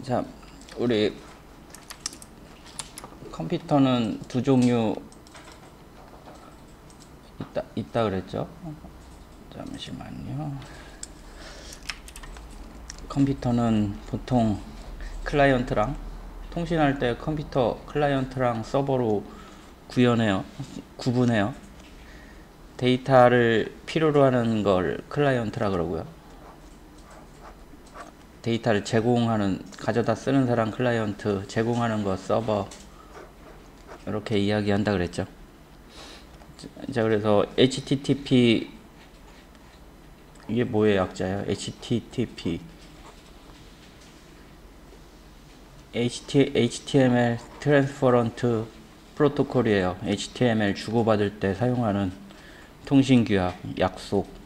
자, 우리 컴퓨터는 두 종류 있다 그랬죠? 잠시만요. 컴퓨터는 보통 클라이언트랑 통신할 때 컴퓨터 클라이언트랑 서버로 구분해요. 데이터를 필요로 하는 걸 클라이언트라 그러고요. 데이터를 가져다 쓰는 사람 클라이언트, 제공하는 거 서버, 이렇게 이야기한다 그랬죠. 자, 그래서 HTTP, 이게 뭐의 약자예요? HTTP, HTML 트랜스퍼런트 프로토콜이에요. HTML 주고받을 때 사용하는 통신규약, 약속.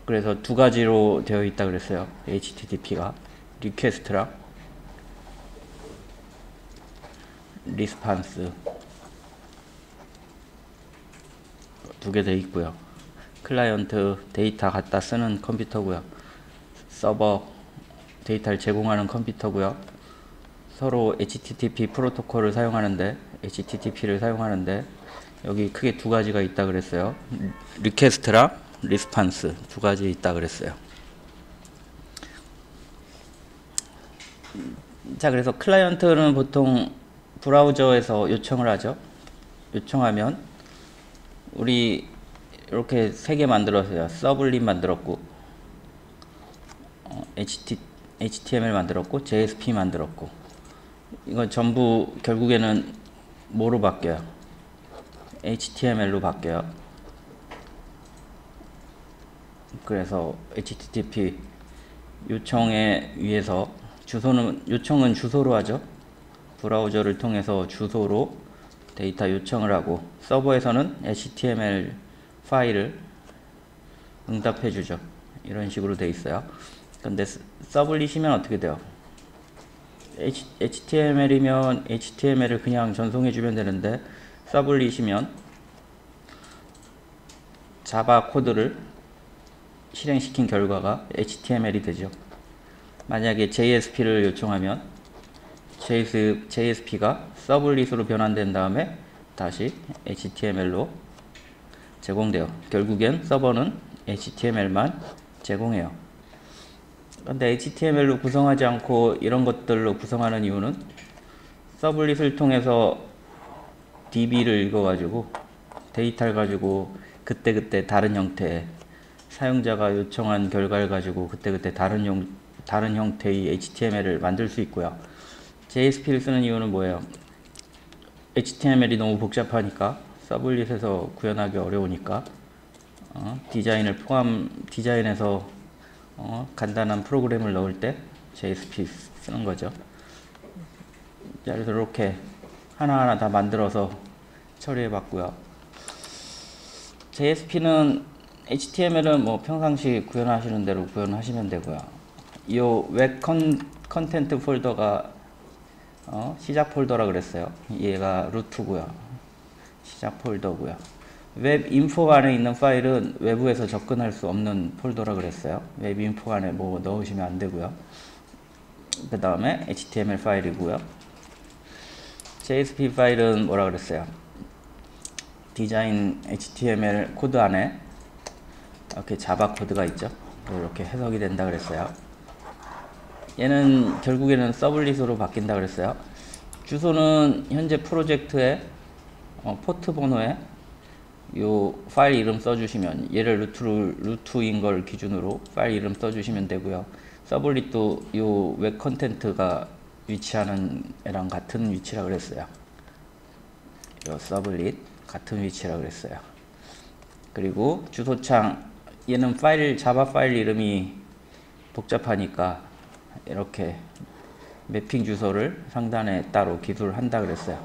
그래서 두 가지로 되어 있다 그랬어요. HTTP가 리퀘스트랑 리스판스 두 개 되어 있고요. 클라이언트 데이터 갖다 쓰는 컴퓨터고요. 서버 데이터를 제공하는 컴퓨터고요. 서로 HTTP 프로토콜을 사용하는데, HTTP를 사용하는데 여기 크게 두 가지가 있다 그랬어요. 리퀘스트랑 리스판스 두 가지 있다 그랬어요. 자, 그래서 클라이언트는 보통 브라우저에서 요청을 하죠. 요청하면 우리 이렇게 세 개 만들었어요. 서블릿 만들었고, HTML 만들었고, JSP 만들었고. 이건 전부 결국에는 뭐로 바뀌어요? HTML로 바뀌어요. 그래서 HTTP 요청에 의해서 요청은 주소로 하죠. 브라우저를 통해서 주소로 데이터 요청을 하고, 서버에서는 HTML 파일을 응답해 주죠. 이런 식으로 돼 있어요. 근데 서블릿이면 어떻게 돼요? HTML이면 HTML을 그냥 전송해 주면 되는데, 서블릿이면 자바 코드를 실행시킨 결과가 HTML이 되죠. 만약에 JSP를 요청하면 JSP가 서블릿으로 변환된 다음에 다시 HTML로 제공돼요. 결국엔 서버는 HTML만 제공해요. 근데 HTML로 구성하지 않고 이런 것들로 구성하는 이유는 서블릿을 통해서 DB를 읽어가지고 데이터를 가지고 그때그때 다른 형태의 사용자가 요청한 결과를 가지고 그때그때 다른 형태의 HTML을 만들 수 있고요. JSP를 쓰는 이유는 뭐예요? HTML이 너무 복잡하니까, 서블릿에서 구현하기 어려우니까 디자인에서 간단한 프로그램을 넣을 때 JSP 쓰는 거죠. 자, 그래서 이렇게 하나하나 다 만들어서 처리해 봤고요. JSP는 HTML은 뭐 평상시 구현하시는 대로 구현하시면 되고요. 이 웹 컨텐트 폴더가 시작 폴더라 그랬어요. 얘가 루트고요. 시작 폴더고요. 웹 인포 안에 있는 파일은 외부에서 접근할 수 없는 폴더라 그랬어요. 웹 인포 안에 뭐 넣으시면 안 되고요. 그 다음에 HTML 파일이고요. JSP 파일은 뭐라 그랬어요? 디자인 HTML 코드 안에 이렇게 자바 코드가 있죠. 이렇게 해석이 된다 그랬어요. 얘는 결국에는 서블릿으로 바뀐다 그랬어요. 주소는 현재 프로젝트의 포트 번호에 요 파일 이름 써주시면, 얘를 루트인 걸 기준으로 파일 이름 써주시면 되고요. 서블릿도 요 웹 컨텐트가 위치하는 애랑 같은 위치라 그랬어요. 요 서블릿 같은 위치라 그랬어요. 그리고 주소창, 얘는 자바 파일 이름이 복잡하니까 이렇게 매핑 주소를 상단에 따로 기술을 한다 그랬어요.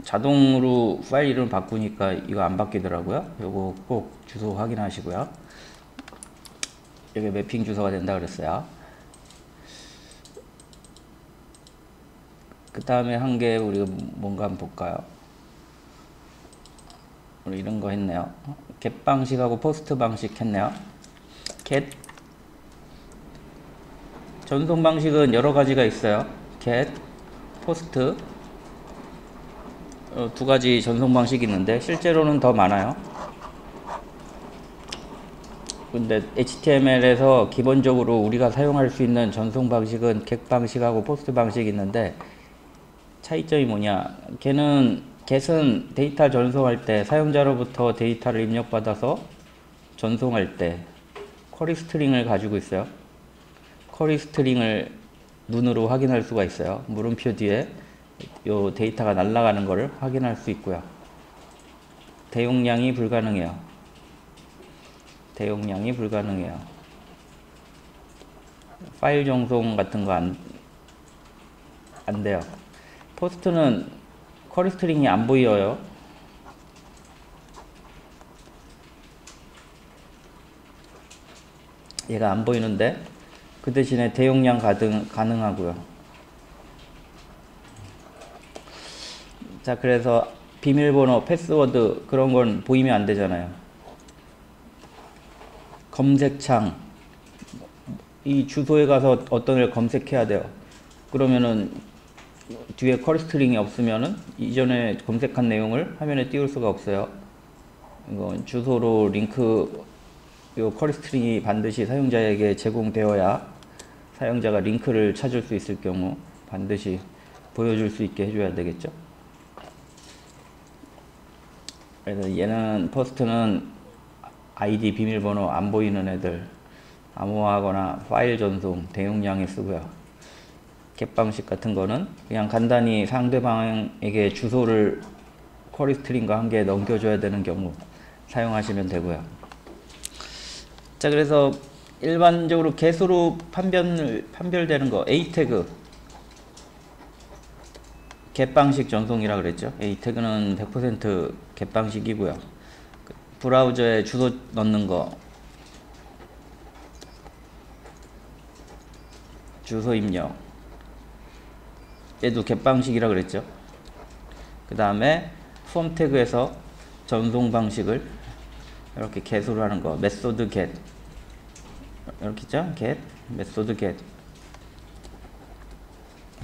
자동으로 파일 이름 바꾸니까 이거 안 바뀌더라고요. 요거 꼭 주소 확인하시고요. 이게 매핑 주소가 된다 그랬어요. 그 다음에 한 게 우리가 뭔가 한번 볼까요? 우리 이런 거 했네요. get 방식하고 포스트 방식 했네요. get 전송 방식은 여러 가지가 있어요. get, post 두 가지 전송 방식이 있는데 실제로는 더 많아요. 근데 HTML에서 기본적으로 우리가 사용할 수 있는 전송 방식은 get 방식하고 post 방식이 있는데 차이점이 뭐냐? get은 데이터 전송할 때 사용자로부터 데이터를 입력받아서 전송할 때 쿼리 스트링을 가지고 있어요. 쿼리 스트링을 눈으로 확인할 수가 있어요. 물음표 뒤에 요 데이터가 날아가는 것을 확인할 수 있고요. 대용량이 불가능해요. 대용량이 불가능해요. 파일 전송 같은 거 안 돼요. 포스트는 쿼리 스트링이 안 보여요. 얘가 안 보이는데 그 대신에 대용량 가능하고요. 자, 그래서 비밀번호, 패스워드 그런 건 보이면 안 되잖아요. 검색창, 이 주소에 가서 어떤 걸 검색해야 돼요. 그러면은 뒤에 쿼리 스트링이 없으면은 이전에 검색한 내용을 화면에 띄울 수가 없어요. 이건 주소로 링크, 요 쿼리 스트링이 반드시 사용자에게 제공되어야 사용자가 링크를 찾을 수 있을 경우 반드시 보여줄 수 있게 해줘야 되겠죠. 그래서 얘는 포스트는 아이디 비밀번호 안 보이는 애들 암호화하거나 파일 전송 대용량에 쓰고요. get 방식 같은 거는 그냥 간단히 상대방에게 주소를 쿼리 스트링과 함께 넘겨줘야 되는 경우 사용하시면 되고요. 자, 그래서 일반적으로 get으로 판별되는 거 A 태그 get 방식 전송이라 그랬죠. A 태그는 100% get 방식이고요. 브라우저에 주소 넣는 거 주소 입력 얘도 get 방식이라 그랬죠. 그 다음에 폼 태그에서 전송 방식을 이렇게 get으로 하는 거 메소드 get 이렇게 있죠. get, 메소드 get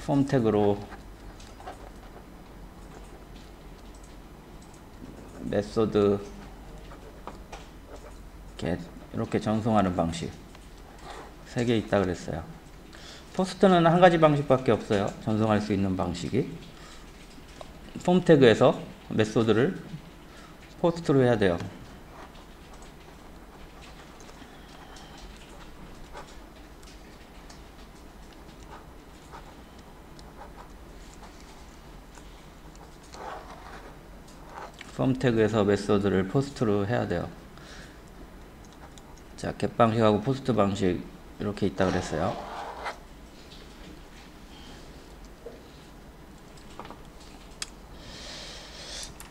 폼 태그로 메소드 get 이렇게 전송하는 방식 3개 있다 그랬어요. 포스트는 한 가지 방식밖에 없어요. 전송할 수 있는 방식이 폼 태그에서 메소드를 포스트로 해야 돼요. 폼 태그에서 메소드를 포스트로 해야 돼요. 자, get 방식하고 포스트 방식 이렇게 있다 그랬어요.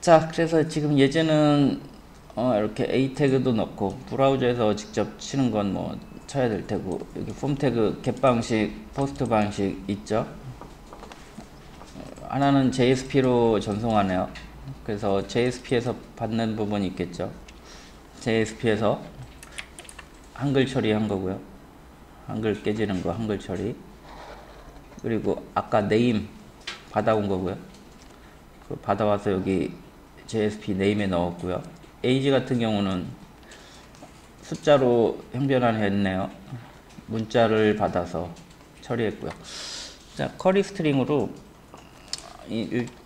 자, 그래서 지금 예제는 이렇게 A 태그도 넣고 브라우저에서 직접 치는 건 뭐 쳐야 될 테고 여기 폼 태그 get 방식, 포스트 방식 있죠. 하나는 JSP로 전송하네요. 그래서 JSP에서 받는 부분이 있겠죠. JSP에서 한글 처리한 거고요. 한글 깨지는 거 한글 처리. 그리고 아까 네임 받아온 거고요. 그 받아와서 여기 JSP 네임에 넣었고요. age 같은 경우는 숫자로 형변환했네요. 문자를 받아서 처리했고요. 자, 쿼리 스트링으로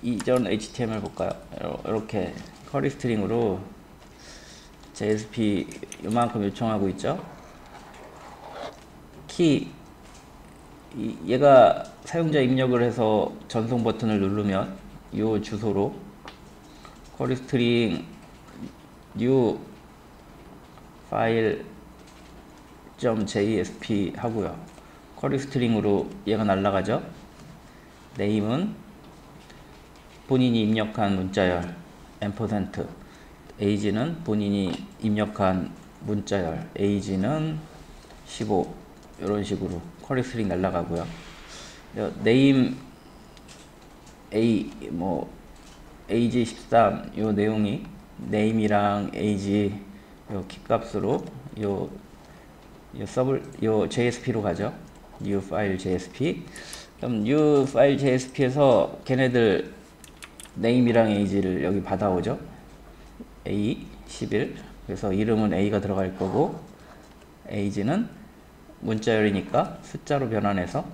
이전 HTML 볼까요? 이렇게 쿼리 스트링으로 JSP 요만큼 요청하고 있죠. 키 얘가 사용자 입력을 해서 전송 버튼을 누르면 이 주소로 쿼리 스트링 new 파일 .jsp 하고요. 쿼리 스트링으로 얘가 날라가죠. 네임은 본인이 입력한 문자열 %, age는 본인이 입력한 문자열, age는 15 이런 식으로 쿼리 스트링 날라가고요. 네임 a 뭐 age 13 요 내용이 네임이랑 age 요 키값으로 요 JSP로 가죠. new file JSP. 그럼 new file JSP에서 걔네들 name이랑 age를 여기 받아오죠. A11. 그래서 이름은 A가 들어갈 거고 age는 문자열이니까 숫자로 변환해서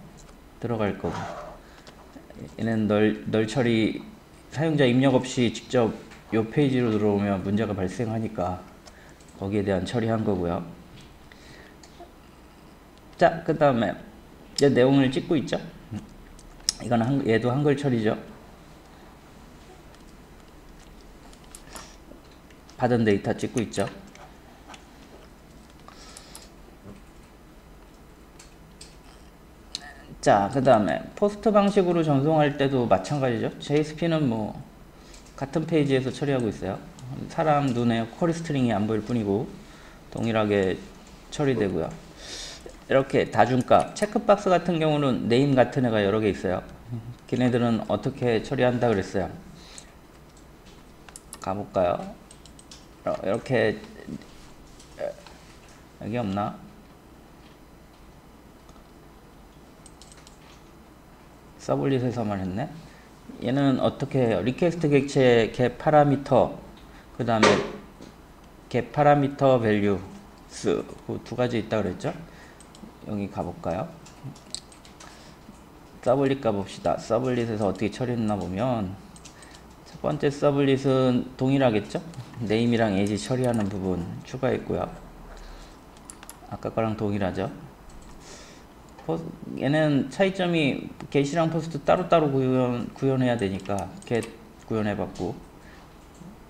들어갈 거고, 얘는 널 처리 사용자 입력 없이 직접 요 페이지로 들어오면 문제가 발생하니까 거기에 대한 처리한 거고요. 자, 그 다음에 이제 내용을 찍고 있죠. 이건 얘도 한글 처리죠. 받은 데이터 찍고 있죠. 자, 그 다음에 포스트 방식으로 전송할 때도 마찬가지죠. JSP는 뭐 같은 페이지에서 처리하고 있어요. 사람 눈에 쿼리 스트링이 안 보일 뿐이고 동일하게 처리되고요. 이렇게 다중값, 체크박스 같은 경우는 네임 같은 애가 여러 개 있어요. 걔네들은 어떻게 처리한다 그랬어요. 가볼까요? 이렇게 여기 없나? 서블릿에서만 했네. 얘는 어떻게 해요? 리퀘스트 객체 get 파라미터, 그 다음에 get 파라미터 values, 그 두 가지 있다 그랬죠? 여기 가볼까요? 서블릿 가봅시다. 서블릿에서 어떻게 처리했나 보면 첫 번째 서블릿은 동일하겠죠? 네임이랑 에이지 처리하는 부분 추가했고요. 아까 거랑 동일하죠? 얘는 차이점이 get이랑 포스트 따로따로 구현해야 되니까 get 구현해봤고,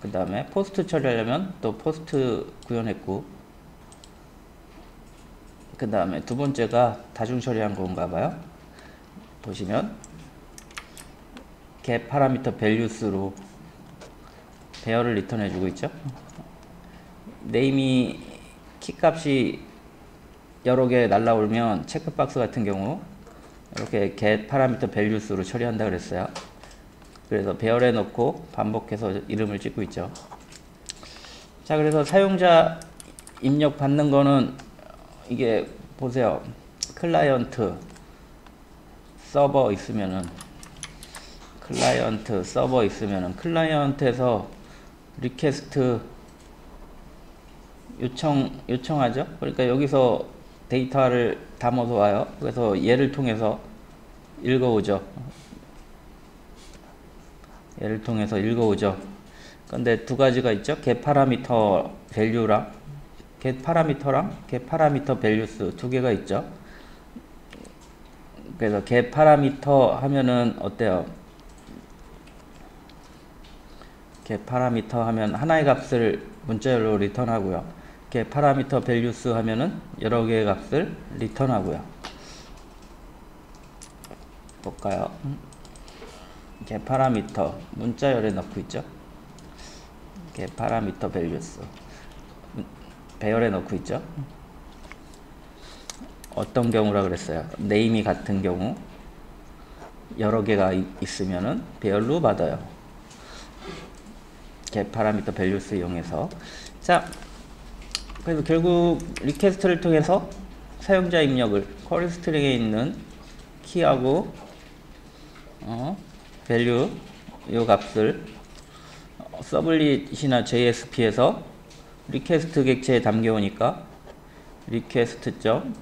그 다음에 포스트 처리하려면 또 포스트 구현했고, 그 다음에 두 번째가 다중 처리한 건가 봐요. 보시면 get 파라미터 values로 배열을 리턴해 주고 있죠. 네임이 키값이 여러 개 날라오면 체크박스 같은 경우 이렇게 get 파라미터 values로 처리한다 그랬어요. 그래서 배열해 놓고 반복해서 이름을 찍고 있죠. 자, 그래서 사용자 입력 받는 거는 이게 보세요. 클라이언트 서버 있으면은 클라이언트에서 리퀘스트 요청하죠. 그러니까 여기서 데이터를 담아서 와요. 그래서 얘를 통해서 읽어오죠. 근데 두 가지가 있죠. get 파라미터 value랑 get 파라미터 values 두 개가 있죠. 그래서 get 파라미터 하면은 어때요? get 파라미터 하면 하나의 값을 문자열로 리턴하고요. get 파라미터 values 하면은 여러 개의 값을 리턴하고요. 볼까요? get 파라미터 문자열에 넣고 있죠. get 파라미터 values 배열에 넣고 있죠. 어떤 경우라 그랬어요? 네임이 같은 경우 여러 개가 있으면은 배열로 받아요. get 파라미터 values 이용해서. 자, 그래서 결국 리퀘스트를 통해서 사용자 입력을 쿼리 스트링에 있는 키하고 value 이 값을 서블릿이나 JSP에서 리퀘스트 객체에 담겨오니까 request.get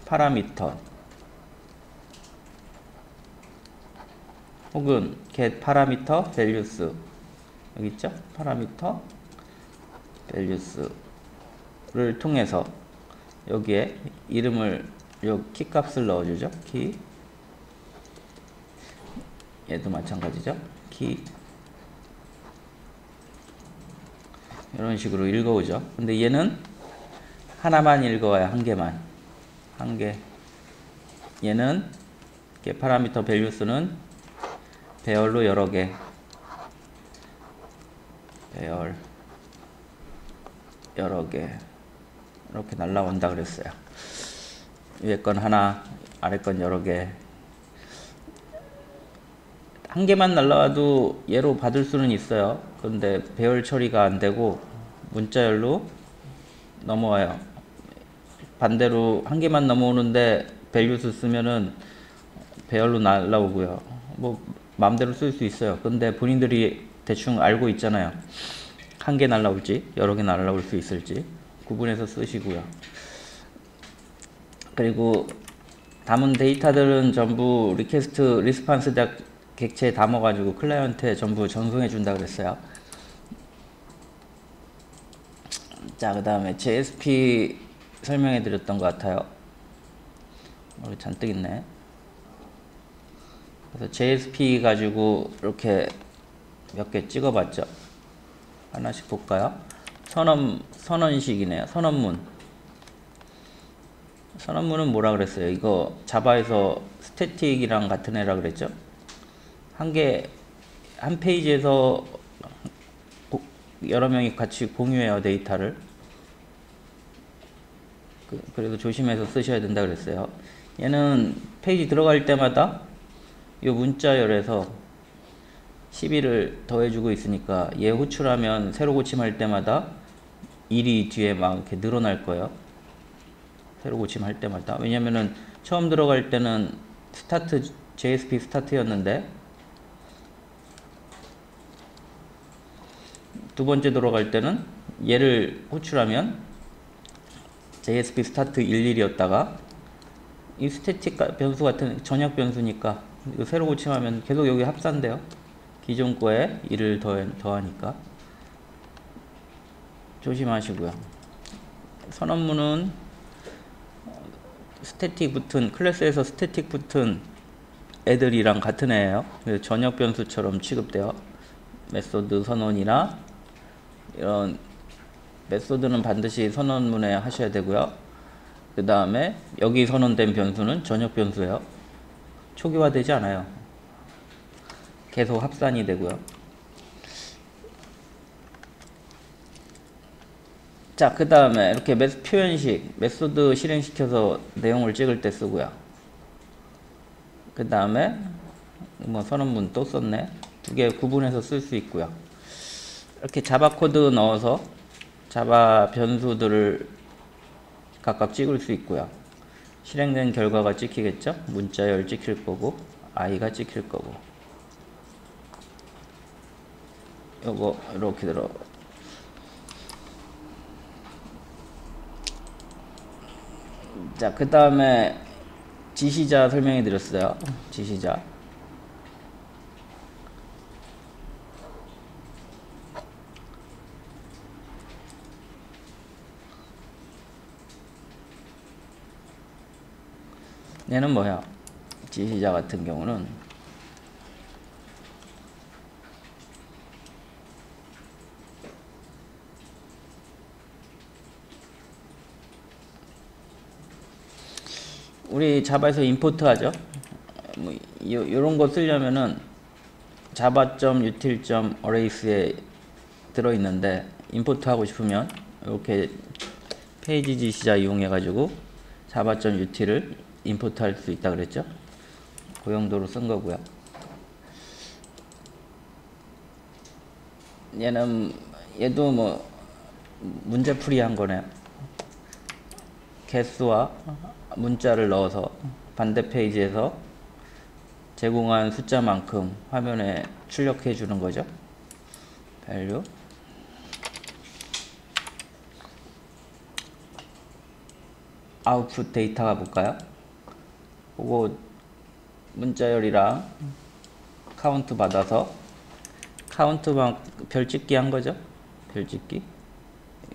파라미터 혹은 get 파라미터 values 여기 있죠? 파라미터 values를 통해서 여기에 이름을 요 키 값을 넣어주죠. 키 얘도 마찬가지죠. 키 이런 식으로 읽어오죠. 근데 얘는 하나만 읽어와요. 한 개. 얘는 파라미터 values는 배열로 여러 개. 배열 여러 개 이렇게 날라온다 그랬어요. 위에 건 하나, 아래 건 여러 개. 한 개만 날라와도 얘로 받을 수는 있어요. 그런데 배열 처리가 안 되고 문자열로 넘어와요. 반대로 한 개만 넘어오는데 밸류스 쓰면은 배열로 날라오고요. 뭐 마음대로 쓸 수 있어요. 근데 본인들이 대충 알고 있잖아요. 한 개 날라올지 여러 개 날라올 수 있을지 구분해서 쓰시고요. 그리고 담은 데이터들은 전부 리퀘스트 리스판스 객체에 담아가지고 클라이언트에 전부 전송해 준다 그랬어요. 자, 그 다음에 JSP 설명해 드렸던 것 같아요. 여기 잔뜩 있네. 그래서 JSP 가지고 이렇게 몇 개 찍어 봤죠. 하나씩 볼까요? 선언식이네요. 선언문. 선언문은 뭐라 그랬어요? 이거 자바에서 스태틱이랑 같은 애라 그랬죠? 한 페이지에서 여러 명이 같이 공유해요, 데이터를. 그래서 조심해서 쓰셔야 된다 그랬어요. 얘는 페이지 들어갈 때마다 요 문자열에서 12를 더해주고 있으니까 얘 호출하면 새로 고침할 때마다 1이 뒤에 막 이렇게 늘어날 거예요. 새로 고침할 때마다. 왜냐면은 처음 들어갈 때는 스타트, JSP 스타트였는데 두 번째 들어갈 때는 얘를 호출하면 JSP 스타트 11이었다가 이 스태틱 변수 같은 전역 변수니까 이거 새로 고침하면 계속 여기 합산돼요. 기존 거에 1을 더하니까 조심하시고요. 선언문은 스태틱 붙은 클래스에서 스태틱 붙은 애들이랑 같은 애예요. 그래서 전역 변수처럼 취급돼요. 메소드 선언이나 이런 메소드는 반드시 선언문에 하셔야 되고요. 그 다음에 여기 선언된 변수는 전역 변수예요. 초기화되지 않아요. 계속 합산이 되고요. 자, 그 다음에 이렇게 표현식, 메소드 실행시켜서 내용을 찍을 때 쓰고요. 그 다음에 뭐 선언문 또 썼네. 두 개 구분해서 쓸 수 있고요. 이렇게 자바 코드 넣어서 자바 변수들을 각각 찍을 수 있고요. 실행된 결과가 찍히겠죠? 문자열 찍힐 거고 i가 찍힐 거고. 요거 이렇게 들어. 자, 그 다음에 지시자 설명해 드렸어요. 지시자. 얘는 뭐야? 지시자 같은 경우는 우리 자바에서 임포트 하죠. 뭐 요런 거 쓰려면은 java.util.arrays에 들어있는데 임포트 하고 싶으면 이렇게 페이지 지시자 이용해 가지고 java.util을 임포트 할 수 있다 그랬죠. 그 용도로 쓴 거고요. 얘도 뭐 문제풀이 한 거네요. 개수와 문자를 넣어서 반대 페이지에서 제공한 숫자만큼 화면에 출력해 주는 거죠. value. 아웃풋 데이터가 볼까요? 그거 문자열이랑 카운트 받아서 카운트 별짓기 한 거죠. 별짓기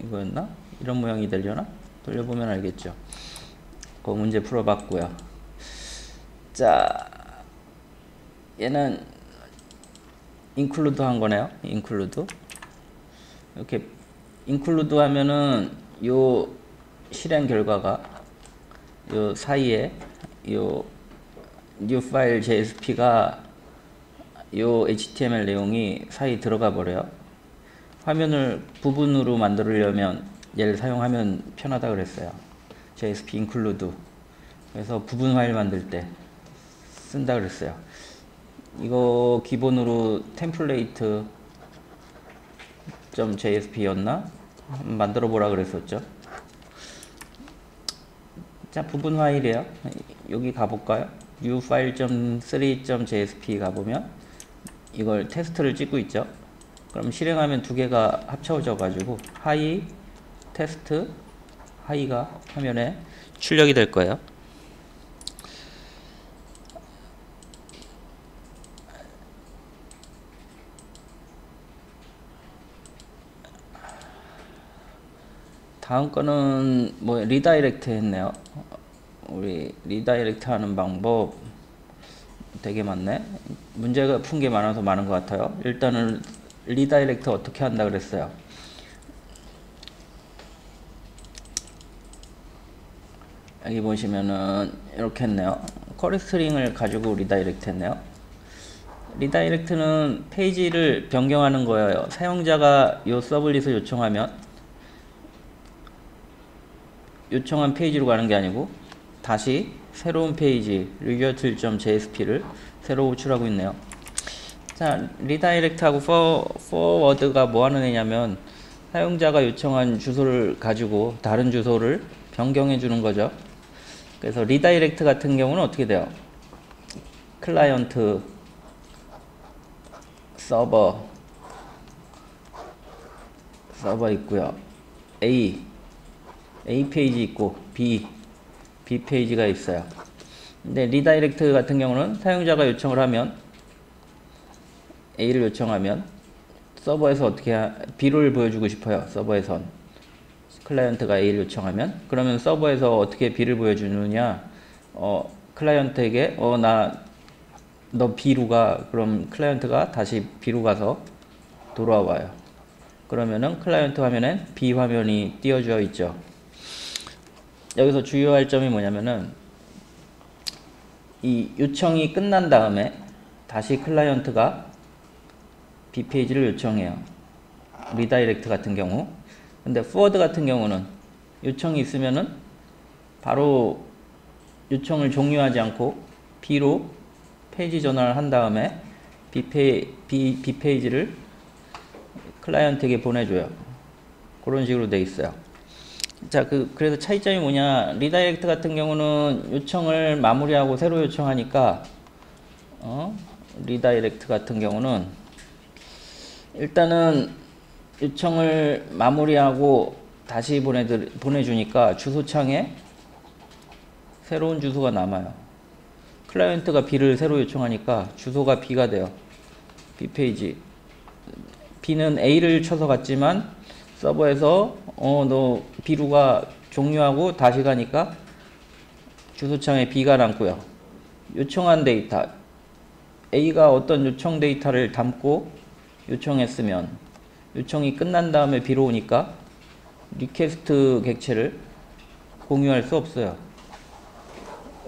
이거였나? 이런 모양이 되려나? 돌려보면 알겠죠. 그 문제 풀어봤고요. 자, 얘는 include 한 거네요. include. 이렇게 include 하면은 요 실행 결과가 요 사이에 요 new file JSP가 요 HTML 내용이 사이 들어가 버려요. 화면을 부분으로 만들려면 얘를 사용하면 편하다 그랬어요. JSP include. 그래서 부분 파일 만들 때 쓴다 그랬어요. 이거 기본으로 템플레이트 .jsp 였나? 만들어 보라 그랬었죠. 자, 부분 파일이에요. 여기 가볼까요? new file.3.jsp 가보면 이걸 테스트를 찍고 있죠. 그럼 실행하면 두 개가 합쳐져 가지고 하이 테스트 하이가 화면에 출력이 될 거예요. 다음 거는 뭐 리다이렉트 했네요. 우리 리다이렉트 하는 방법 되게 많네. 문제가 푼 게 많아서 많은 것 같아요. 일단은 리다이렉트 어떻게 한다 그랬어요. 여기 보시면은 이렇게 했네요. 쿼리 스트링을 가지고 리다이렉트 했네요. 리다이렉트는 페이지를 변경하는 거예요. 사용자가 요 서블릿을 요청한 페이지로 가는 게 아니고 다시 새로운 페이지 result.jsp를 새로 호출하고 있네요. 자, 리다이렉트하고 forward가 뭐 하는 애냐면 사용자가 요청한 주소를 가지고 다른 주소를 변경해 주는 거죠. 그래서 리다이렉트 같은 경우는 어떻게 돼요? 클라이언트 서버 있고요. A 페이지 있고 B 페이지가 있어요. 근데 리다이렉트 같은 경우는 사용자가 요청을 하면 A를 요청하면 서버에서 어떻게 B를 보여주고 싶어요. 서버에선 클라이언트가 A를 요청하면 그러면 서버에서 어떻게 B를 보여주느냐 클라이언트에게 너 B로 가. 그럼 클라이언트가 다시 B로 가서 돌아와요. 그러면은 클라이언트 화면엔 B 화면이 띄워져 있죠. 여기서 주의할 점이 뭐냐면은 이 요청이 끝난 다음에 다시 클라이언트가 B 페이지를 요청해요. 리다이렉트 같은 경우. 근데 forward 같은 경우는 요청이 있으면은 바로 요청을 종료하지 않고 B로 페이지 전환을 한 다음에 B 페이지를 클라이언트에게 보내줘요. 그런 식으로 돼 있어요. 자, 그래서 차이점이 뭐냐. 리다이렉트 같은 경우는 요청을 마무리하고 새로 요청하니까, 리다이렉트 같은 경우는 일단은 요청을 마무리하고 다시 보내주니까 주소창에 새로운 주소가 남아요. 클라이언트가 B를 새로 요청하니까 주소가 B가 돼요. B 페이지. B는 A를 쳐서 갔지만 서버에서 너 B루가 종료하고 다시 가니까 주소창에 B가 남고요. 요청한 데이터 A가 어떤 요청 데이터를 담고 요청했으면 요청이 끝난 다음에 B로 오니까 리퀘스트 객체를 공유할 수 없어요.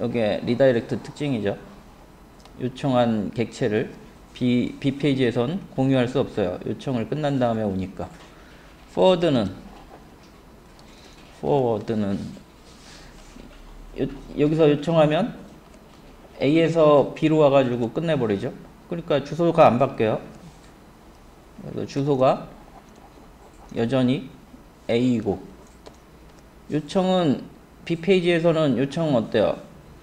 이게 리다이렉트 특징이죠. 요청한 객체를 B 페이지에선 공유할 수 없어요. 요청을 끝난 다음에 오니까. forward는 여기서 요청하면 A에서 B로 와가지고 끝내버리죠. 그러니까 주소가 안 바뀌어요. 그래서 주소가 여전히 A이고, 요청은 B 페이지에서는 요청은 어때요?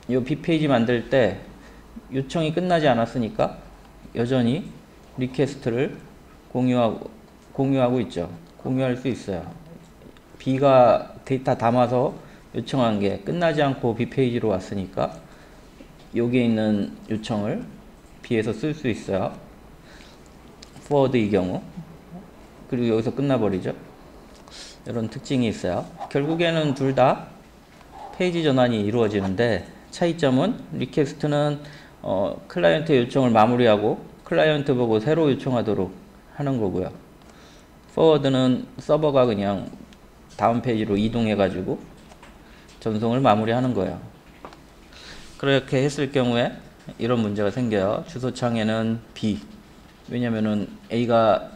이 B 페이지 만들 때 요청이 끝나지 않았으니까 여전히 리퀘스트를 공유하고 있죠. 공유할 수 있어요. B가 데이터 담아서 요청한 게 끝나지 않고 B 페이지로 왔으니까 여기에 있는 요청을 B에서 쓸 수 있어요. forward 이 경우. 그리고 여기서 끝나버리죠. 이런 특징이 있어요. 결국에는 둘 다 페이지 전환이 이루어지는데 차이점은 리퀘스트는 클라이언트 요청을 마무리하고 클라이언트 보고 새로 요청하도록 하는 거고요. forward는 서버가 그냥 다음 페이지로 이동해 가지고 전송을 마무리하는 거예요. 그렇게 했을 경우에 이런 문제가 생겨요. 주소창에는 B, 왜냐면은 A가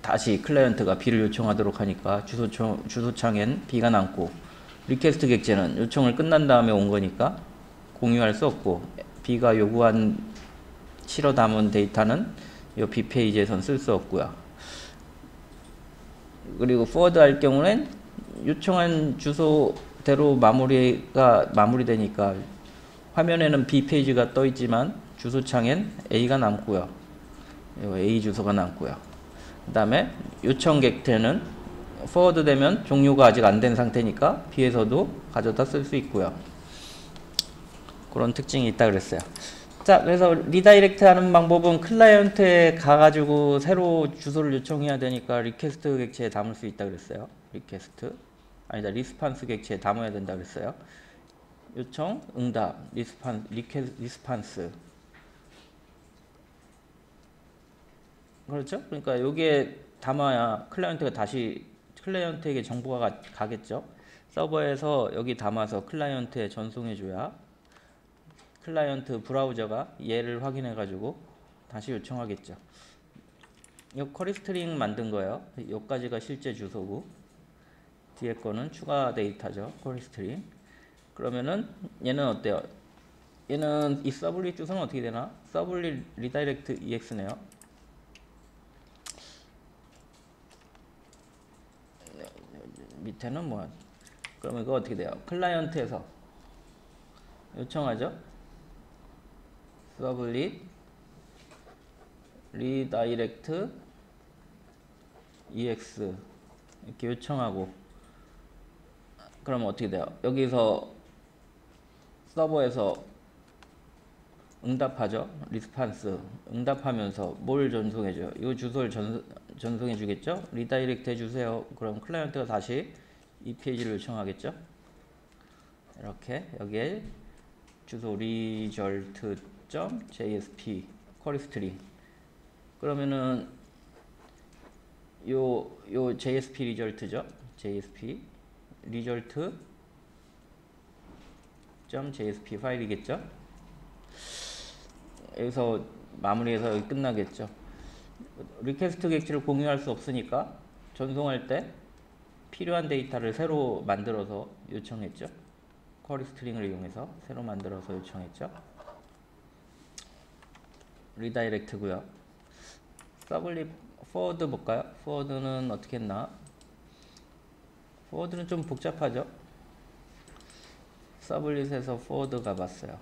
다시 클라이언트가 B를 요청하도록 하니까 주소창엔 B가 남고, 리퀘스트 객체는 요청을 끝난 다음에 온 거니까 공유할 수 없고, B가 요구한 실어 담은 데이터는 이 B 페이지에선 쓸 수 없고요. 그리고 forward 할 경우는 요청한 주소 대로 마무리되니까 화면에는 B 페이지가 떠 있지만 주소창엔 A가 남고요. A 주소가 남고요. 그 다음에 요청 객체는 forward 되면 종료가 아직 안 된 상태니까 B에서도 가져다 쓸 수 있고요. 그런 특징이 있다 그랬어요. 자, 그래서 리다이렉트 하는 방법은 클라이언트에 가가지고 새로 주소를 요청해야 되니까 리퀘스트 객체에 담을 수 있다 그랬어요. 리스판스 객체에 담아야 된다 그랬어요. 요청, 응답, 리스판스. 그렇죠? 그러니까 여기에 담아야 클라이언트가 다시 클라이언트에게 정보가 가겠죠. 서버에서 여기 담아서 클라이언트에 전송해줘야 클라이언트 브라우저가 얘를 확인해 가지고 다시 요청하겠죠. 요 쿼리 스트링 만든 거예요. 여기까지가 실제 주소고 뒤에 거는 추가 데이터죠. 쿼리 스트링. 그러면은 얘는 어때요? 얘는 이 서블릿 주소는 어떻게 되나? 서블릿 리다이렉트 EX네요. 밑에는 뭐야? 그러면 이거 어떻게 돼요? 클라이언트에서 요청하죠. 서블릿 리다이렉트 EX 이렇게 요청하고 그러면 어떻게 돼요? 여기서 서버에서 응답하죠. 리스판스 응답하면서 뭘 전송해줘요? 이 주소를 전송해 주겠죠. 리다이렉트 해주세요. 그럼 클라이언트가 다시 이 페이지를 요청하겠죠. 이렇게 여기에 주소 result.jsp 쿼리 스트링 그러면은 요 JSP 리절트죠. JSP result.jsp 파일이겠죠. 여기서 마무리해서 여기 끝나겠죠. 리퀘스트 객체를 공유할 수 없으니까 전송할 때 필요한 데이터를 새로 만들어서 요청했죠. 쿼리 스트링을 이용해서 새로 만들어서 요청했죠. 리다이렉트고요. 서블릿 forward 볼까요? forward는 어떻게 했나? forward는 좀 복잡하죠. 서블릿에서 forward 가봤어요.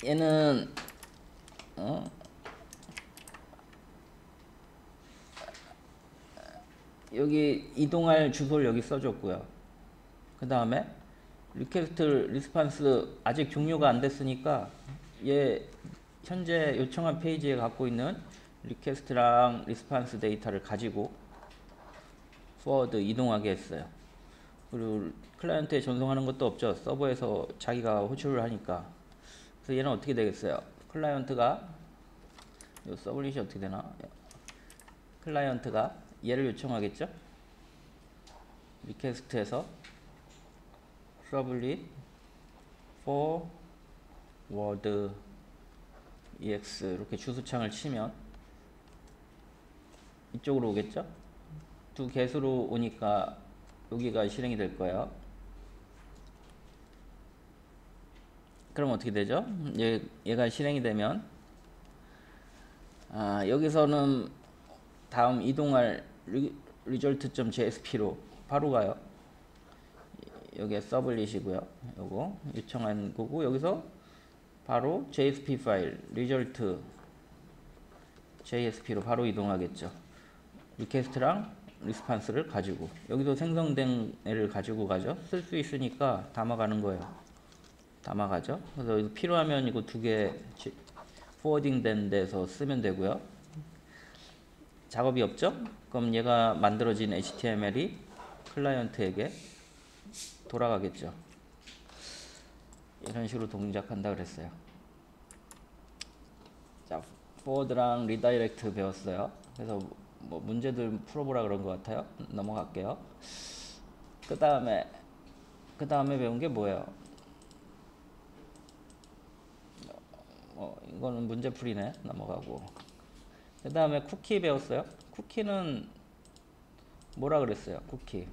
얘는 여기 이동할 주소를 여기 써줬고요. 그 다음에 리퀘스트 리스판스 아직 종료가 안 됐으니까 얘 현재 요청한 페이지에 갖고 있는 리퀘스트랑 리스판스 데이터를 가지고 forward 이동하게 했어요. 그리고 클라이언트에 전송하는 것도 없죠. 서버에서 자기가 호출을 하니까. 그래서 얘는 어떻게 되겠어요? 클라이언트가 요 서블릿이 어떻게 되나? 클라이언트가 얘를 요청하겠죠? 리퀘스트에서 서블릿 forward ex 이렇게 주소창을 치면 이쪽으로 오겠죠? 두 개수로 오니까 여기가 실행이 될 거예요. 그럼 어떻게 되죠? 얘가 실행이 되면 여기서는 다음 이동할 result.jsp로 바로 가요. 여기에 서블릿이고요. 요거 요청한 거고 여기서 바로 JSP 파일 result JSP로 바로 이동하겠죠. 리퀘스트랑 리스판스를 가지고 여기서 생성된 애를 가지고 가죠. 쓸 수 있으니까 담아가는 거예요. 담아가죠. 그래서 필요하면 이거 두 개 포워딩 된 데서 쓰면 되고요. 작업이 없죠? 그럼 얘가 만들어진 HTML이 클라이언트에게 돌아가겠죠. 이런 식으로 동작한다 그랬어요. 자, forward랑 redirect 배웠어요. 그래서 뭐 문제들 풀어보라 그런 것 같아요. 넘어갈게요. 그 다음에 배운 게 뭐예요? 이거는 문제풀이네. 넘어가고. 그 다음에 쿠키 배웠어요. 쿠키는 뭐라 그랬어요? 쿠키.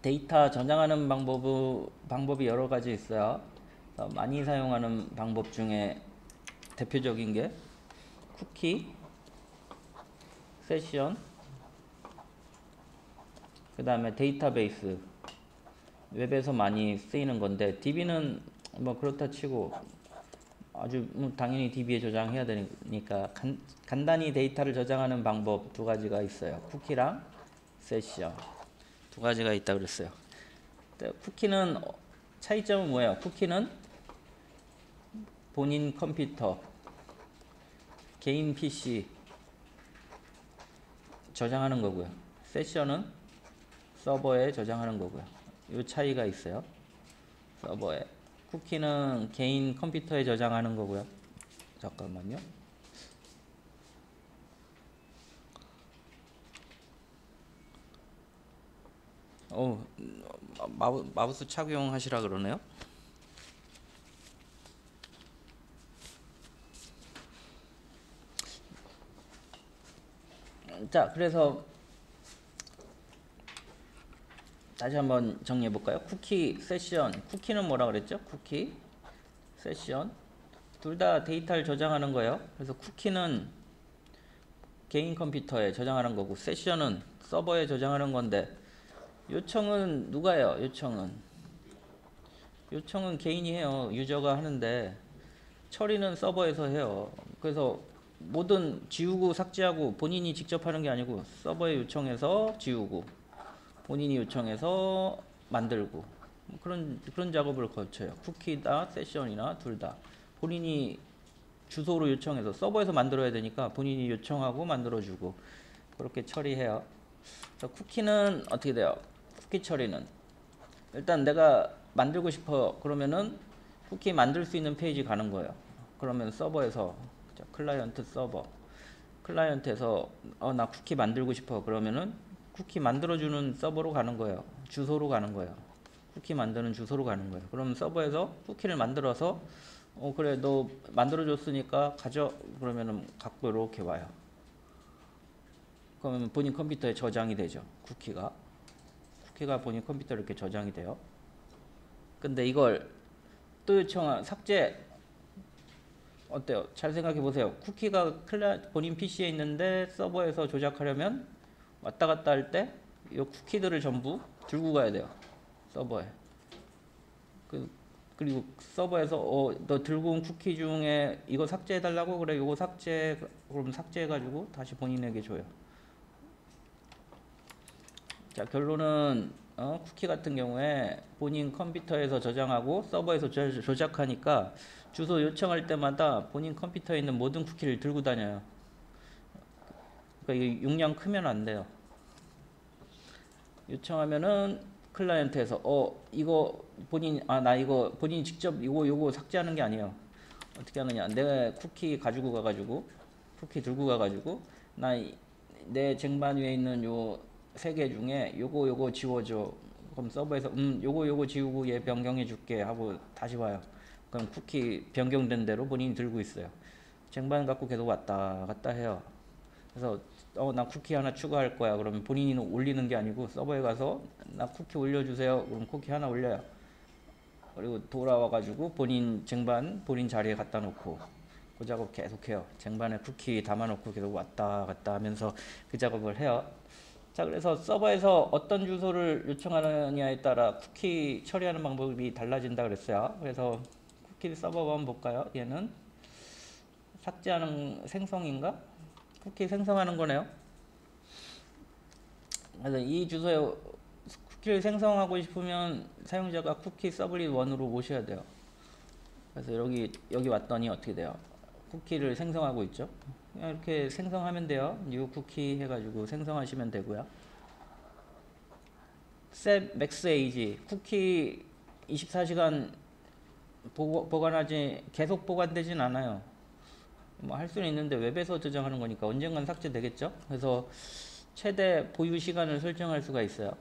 데이터 저장하는 방법이 여러 가지 있어요. 많이 사용하는 방법 중에 대표적인 게 쿠키, 세션, 그 다음에 데이터베이스, 웹에서 많이 쓰이는 건데 DB는 뭐 그렇다 치고 아주 당연히 DB에 저장해야 되니까 간단히 데이터를 저장하는 방법 두 가지가 있어요. 쿠키랑 세션 두 가지가 있다 그랬어요. 쿠키는 차이점은 뭐예요? 쿠키는 본인 컴퓨터, 개인 PC 저장하는 거고요. 세션은 서버에 저장하는 거고요. 이 차이가 있어요. 서버에. 쿠키는 개인 컴퓨터에 저장하는 거고요. 잠깐만요. 마우스 착용하시라 그러네요. 자, 그래서 다시 한번 정리해 볼까요? 쿠키, 세션. 쿠키는 뭐라 그랬죠? 쿠키, 세션. 둘 다 데이터를 저장하는 거예요. 그래서 쿠키는 개인 컴퓨터에 저장하는 거고, 세션은 서버에 저장하는 건데, 요청은 누가 해요? 요청은 개인이 해요. 유저가 하는데, 처리는 서버에서 해요. 그래서 뭐든 지우고 삭제하고 본인이 직접 하는 게 아니고, 서버에 요청해서 지우고, 본인이 요청해서 만들고 그런 작업을 거쳐요. 쿠키나 세션이나 둘 다 본인이 주소로 요청해서 서버에서 만들어야 되니까 본인이 요청하고 만들어주고 그렇게 처리해요. 그래서 쿠키는 어떻게 돼요? 쿠키 처리는 일단 내가 만들고 싶어 그러면은 쿠키 만들 수 있는 페이지 가는 거예요. 그러면 서버에서 클라이언트 서버 클라이언트에서 나 쿠키 만들고 싶어 그러면은 쿠키 만들어주는 서버로 가는 거예요. 주소로 가는 거예요. 쿠키 만드는 주소로 가는 거예요. 그럼 서버에서 쿠키를 만들어서 그래 너 만들어줬으니까 가져 그러면은 갖고 이렇게 와요. 그러면 본인 컴퓨터에 저장이 되죠. 쿠키가 본인 컴퓨터에 이렇게 저장이 돼요. 근데 이걸 또 삭제 어때요? 잘 생각해 보세요. 쿠키가 본인 PC에 있는데 서버에서 조작하려면 왔다 갔다 할 때 이 쿠키들을 전부 들고 가야 돼요. 서버에. 그리고 서버에서 너 들고 온 쿠키 중에 이거 삭제해 달라고 그래. 이거 삭제 그럼 삭제해 가지고 다시 본인에게 줘요. 자, 결론은 쿠키 같은 경우에 본인 컴퓨터에서 저장하고 서버에서 조작하니까 주소 요청할 때마다 본인 컴퓨터에 있는 모든 쿠키를 들고 다녀요. 그러니까 이게 용량 크면 안 돼요. 요청하면은 클라이언트에서 이거 나 이거 본인이 직접 요거 삭제하는 게 아니에요. 어떻게 하느냐? 내가 쿠키 가지고 가가지고 쿠키 들고 가가지고 내 쟁반 위에 있는 요 3개 중에 요거 지워줘. 그럼 서버에서 요거 지우고 얘 변경해 줄게 하고 다시 와요. 그럼 쿠키 변경된 대로 본인이 들고 있어요. 쟁반 갖고 계속 왔다 갔다 해요. 그래서 나 쿠키 하나 추가할 거야. 그러면 본인이 올리는 게 아니고 서버에 가서 나 쿠키 올려주세요. 그럼 쿠키 하나 올려요. 그리고 돌아와가지고 본인 쟁반 본인 자리에 갖다 놓고 그 작업 계속해요. 쟁반에 쿠키 담아놓고 계속 왔다 갔다 하면서 그 작업을 해요. 자, 그래서 서버에서 어떤 주소를 요청하느냐에 따라 쿠키 처리하는 방법이 달라진다 그랬어요. 그래서 쿠키 서버 한번 볼까요? 얘는 삭제하는 생성인가? 쿠키 생성하는 거네요. 그래서 이 주소에 쿠키를 생성하고 싶으면 사용자가 쿠키 서블릿 1으로 오셔야 돼요. 그래서 여기 왔더니 어떻게 돼요? 쿠키를 생성하고 있죠. 그냥 이렇게 생성하면 돼요. new 쿠키 해가지고 생성하시면 되고요. set max age 쿠키 24시간 보관하지 계속 보관되진 않아요. 뭐 할 수는 있는데 웹에서 저장하는 거니까 언젠간 삭제되겠죠. 그래서 최대 보유 시간을 설정할 수가 있어요.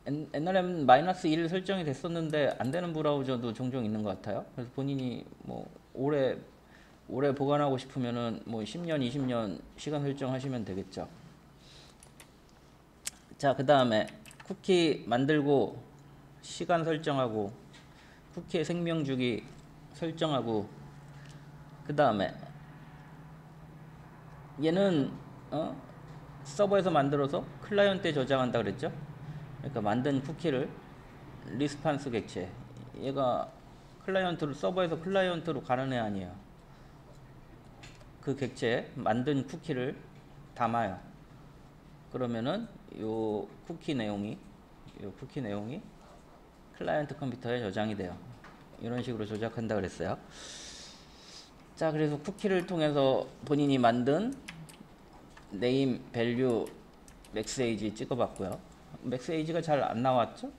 옛날엔 -1 설정이 됐었는데 안 되는 브라우저도 종종 있는 것 같아요. 그래서 본인이 뭐 오래 보관하고 싶으면은 뭐 10년, 20년 시간 설정하시면 되겠죠. 자, 그 다음에 쿠키 만들고 시간 설정하고 쿠키의 생명주기 설정하고 그 다음에 얘는 서버에서 만들어서 클라이언트에 저장한다 그랬죠. 그러니까 만든 쿠키를 리스판스 객체, 얘가 클라이언트로 서버에서 클라이언트로 가는 애 아니에요. 그 객체에 만든 쿠키를 담아요. 그러면은 요 쿠키 내용이 클라이언트 컴퓨터에 저장이 돼요. 이런 식으로 조작한다 그랬어요. 자, 그래서 쿠키를 통해서 본인이 만든 네임, 밸류, 맥스에이지 찍어봤고요. 맥스에이지가 잘 안 나왔죠?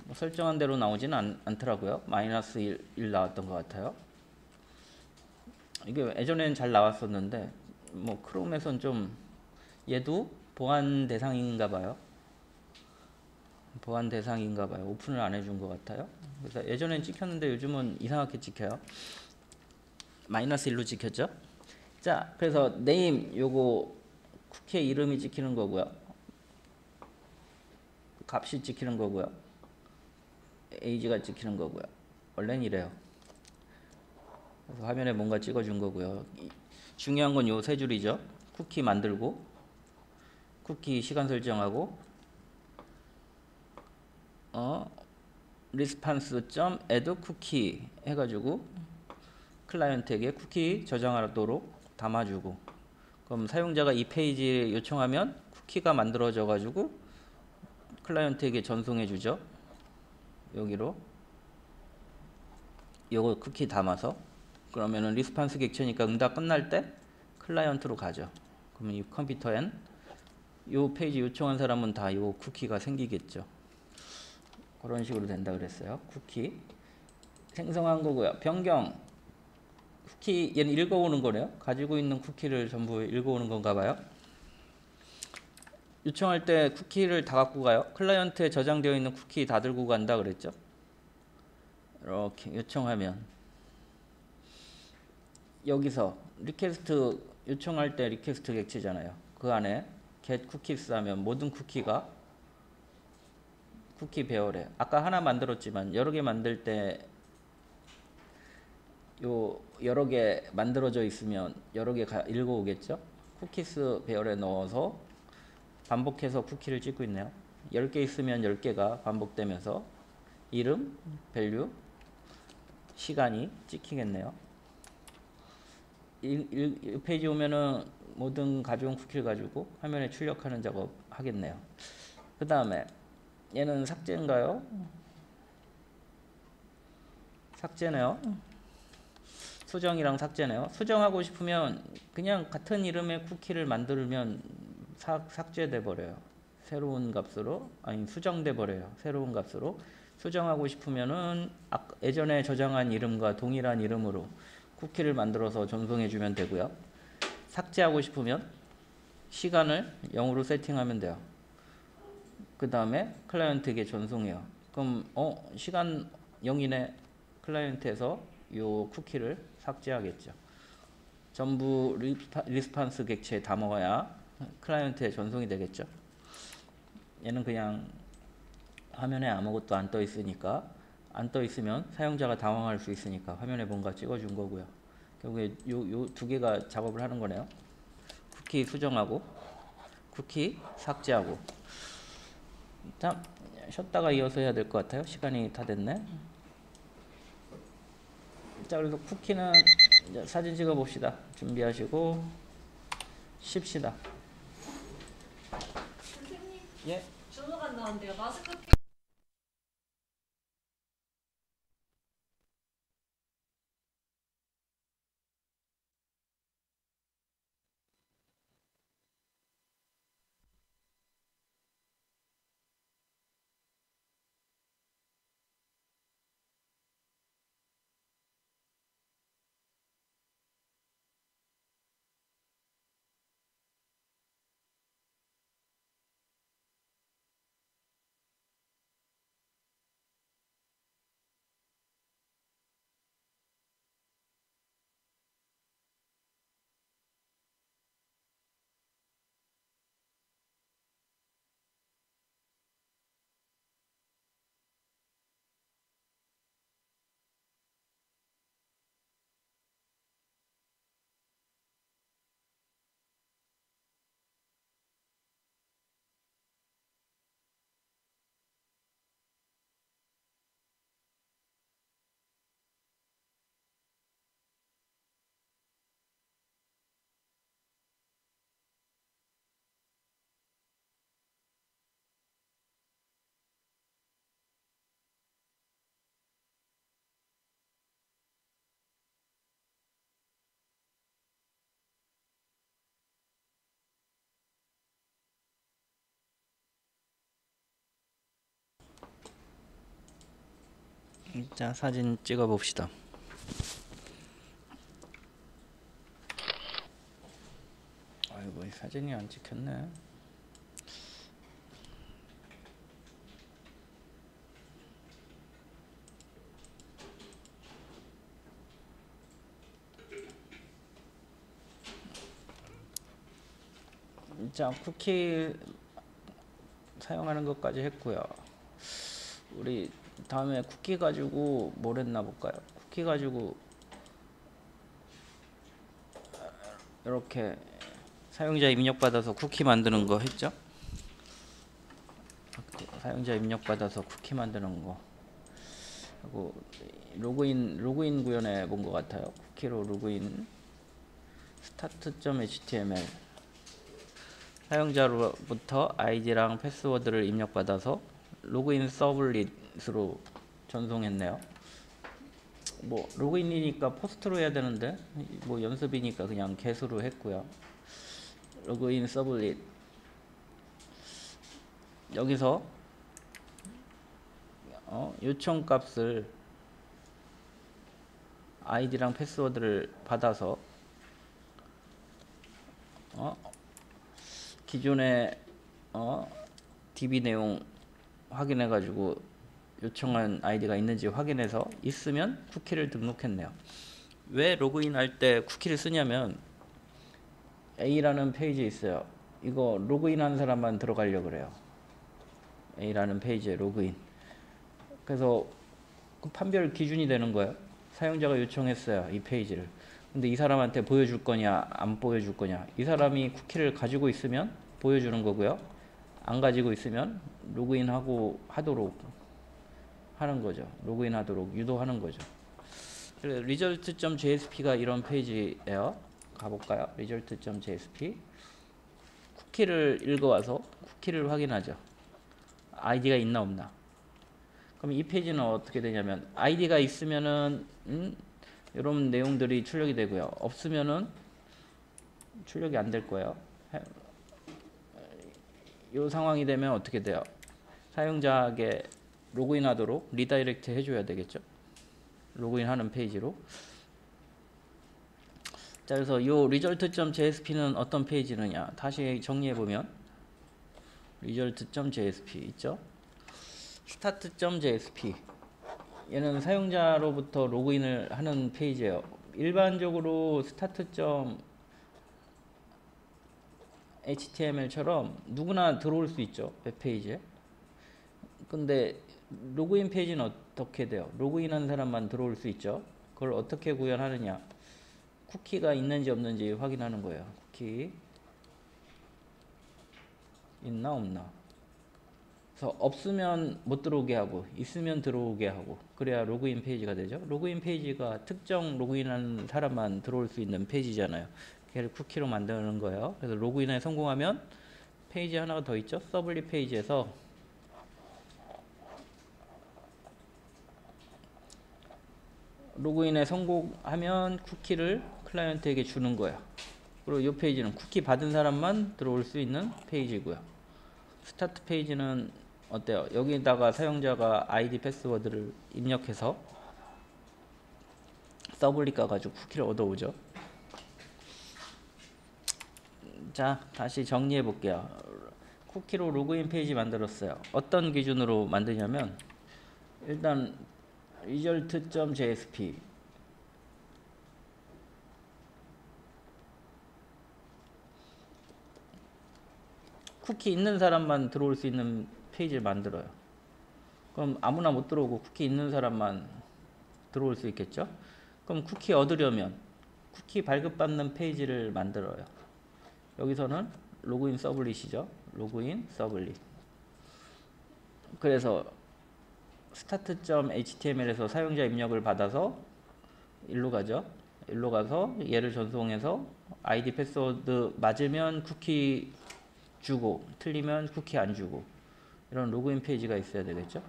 뭐 설정한 대로 나오지는 않더라고요. 마이너스 1 나왔던 것 같아요. 이게 예전에는 잘 나왔었는데 뭐 크롬에선 좀 얘도 보안 대상인가 봐요. 오픈을 안 해준 것 같아요. 그래서 예전엔 찍혔는데 요즘은 이상하게 찍혀요. 마이너스 1로 찍혔죠. 자, 그래서 네임 요거 쿠키의 이름이 찍히는 거고요. 값이 찍히는 거고요. 에이지가 찍히는 거고요. 원래는 이래요. 그래서 화면에 뭔가 찍어준 거고요. 중요한 건 요 세 줄이죠. 쿠키 만들고, 쿠키 시간 설정하고, response.add 쿠키 해가지고 클라이언트에게 쿠키 저장하도록 담아주고, 그럼 사용자가 이 페이지에 요청하면 쿠키가 만들어져 가지고 클라이언트에게 전송해 주죠. 여기로 요거 쿠키 담아서, 그러면은 리스판스 객체니까 응답 끝날 때 클라이언트로 가죠. 그러면 이 컴퓨터엔 요 페이지 요청한 사람은 다 요 쿠키가 생기겠죠. 그런 식으로 된다 그랬어요. 쿠키 생성한 거고요. 변경 쿠키 얘는 읽어오는 거네요. 가지고 있는 쿠키를 전부 읽어오는 건가 봐요. 요청할 때 쿠키를 다 갖고 가요. 클라이언트에 저장되어 있는 쿠키 다 들고 간다 그랬죠. 이렇게 요청하면 여기서 리퀘스트 요청할 때 리퀘스트 객체잖아요. 그 안에 get cookies 하면 모든 쿠키가 쿠키 배열에 아까 하나 만들었지만 여러 개 만들 때 요 여러 개 만들어져 있으면 여러 개 읽어오겠죠. 쿠키스 배열에 넣어서 반복해서 쿠키를 찍고 있네요. 10개 있으면 10개가 반복되면서 이름, 밸류, 시간이 찍히겠네요. 이 페이지 오면은 모든 가져온 쿠키를 가지고 화면에 출력하는 작업 하겠네요. 그 다음에 얘는 삭제인가요? 삭제네요. 수정이랑 삭제네요. 수정하고 싶으면 그냥 같은 이름의 쿠키를 만들면 삭제돼 버려요. 새로운 값으로, 아니 수정돼 버려요. 새로운 값으로. 수정하고 싶으면은 예전에 저장한 이름과 동일한 이름으로 쿠키를 만들어서 전송해 주면 되고요. 삭제하고 싶으면 시간을 0으로 세팅하면 돼요. 그 다음에 클라이언트에게 전송해요. 그럼 시간 0이네. 클라이언트에서 요 쿠키를 삭제하겠죠. 전부 리스판스 객체에 담아야 클라이언트에 전송이 되겠죠. 얘는 그냥 화면에 아무것도 안 떠 있으니까, 안 떠 있으면 사용자가 당황할 수 있으니까 화면에 뭔가 찍어준 거고요. 결국에 요 두 개가 작업을 하는 거네요. 쿠키 수정하고 쿠키 삭제하고. 자, 쉬었다가 이어서 해야 될 것 같아요. 시간이 다 됐네. 자, 그래서 쿠키는 이제 사진 찍어 봅시다. 준비하시고 쉽시다. 선생님, 예. 준호가 나온대요. 마스크 자, 사진 찍어 봅시다. 아이고, 이 사진이 안 찍혔네. 자, 쿠키 사용하는 것까지 했고요. 우리 다음에 쿠키 가지고 뭘 했나 볼까요? 쿠키 가지고 이렇게 사용자 입력받아서 쿠키 만드는 거 했죠? 사용자 입력받아서 쿠키 만드는 거 하고 로그인 구현해 본 것 같아요. 쿠키로 로그인 start.html 사용자로부터 아이디랑 패스워드를 입력받아서 로그인 서블릿으로 전송했네요. 뭐 로그인이니까 포스트로 해야 되는데 뭐 연습이니까 그냥 get으로 했고요. 로그인 서블릿 여기서 요청 값을 아이디랑 패스워드를 받아서 기존의 DB 내용 확인해 가지고 요청한 아이디가 있는지 확인해서 있으면 쿠키를 등록했네요. 왜 로그인 할 때 쿠키를 쓰냐면 A라는 페이지에 있어요. 이거 로그인 한 사람만 들어가려고 그래요. A라는 페이지에 로그인. 그래서 그 판별 기준이 되는 거예요. 사용자가 요청했어요. 이 페이지를. 근데 이 사람한테 보여줄 거냐 안 보여줄 거냐. 이 사람이 쿠키를 가지고 있으면 보여주는 거고요. 안 가지고 있으면 로그인하고 하도록 하는 거죠. 로그인 하도록 유도하는 거죠. result.jsp가 이런 페이지예요. 가볼까요? result.jsp 쿠키를 읽어와서 쿠키를 확인하죠. 아이디가 있나 없나. 그럼 이 페이지는 어떻게 되냐면 아이디가 있으면은 이런 내용들이 출력이 되고요. 없으면은 출력이 안 될 거예요. 이 상황이 되면 어떻게 돼요? 사용자에게 로그인하도록 리다이렉트 해줘야 되겠죠. 로그인하는 페이지로. 자, 그래서 이 result.jsp는 어떤 페이지느냐? 다시 정리해보면 result.jsp 있죠? start.jsp 얘는 사용자로부터 로그인을 하는 페이지예요. 일반적으로 start.html처럼 누구나 들어올 수 있죠. 웹페이지에. 근데 로그인 페이지는 어떻게 돼요? 로그인한 사람만 들어올 수 있죠. 그걸 어떻게 구현하느냐? 쿠키가 있는지 없는지 확인하는 거예요. 쿠키 있나 없나. 그래서 없으면 못 들어오게 하고 있으면 들어오게 하고 그래야 로그인 페이지가 되죠. 로그인 페이지가 특정 로그인한 사람만 들어올 수 있는 페이지잖아요. 걔를 쿠키로 만드는 거예요. 그래서 로그인에 성공하면 페이지 하나가 더 있죠. 서블릿 페이지에서 로그인에 성공하면 쿠키를 클라이언트에게 주는 거예요. 그리고 이 페이지는 쿠키 받은 사람만 들어올 수 있는 페이지고요. 스타트 페이지는 어때요? 여기다가 사용자가 아이디 패스워드를 입력해서 서블릿 가가지고 쿠키를 얻어오죠. 자, 다시 정리해 볼게요. 쿠키로 로그인 페이지 만들었어요. 어떤 기준으로 만드냐면 일단 result.jsp 쿠키 있는 사람만 들어올 수 있는 페이지를 만들어요. 그럼 아무나 못 들어오고 쿠키 있는 사람만 들어올 수 있겠죠? 그럼 쿠키 얻으려면 쿠키 발급받는 페이지를 만들어요. 여기서는 로그인 서블릿이죠. 로그인 서블릿. 그래서 start.html에서 사용자 입력을 받아서 일로 가죠. 일로 가서 얘를 전송해서 아이디 패스워드 맞으면 쿠키 주고 틀리면 쿠키 안 주고 이런 로그인 페이지가 있어야 되겠죠.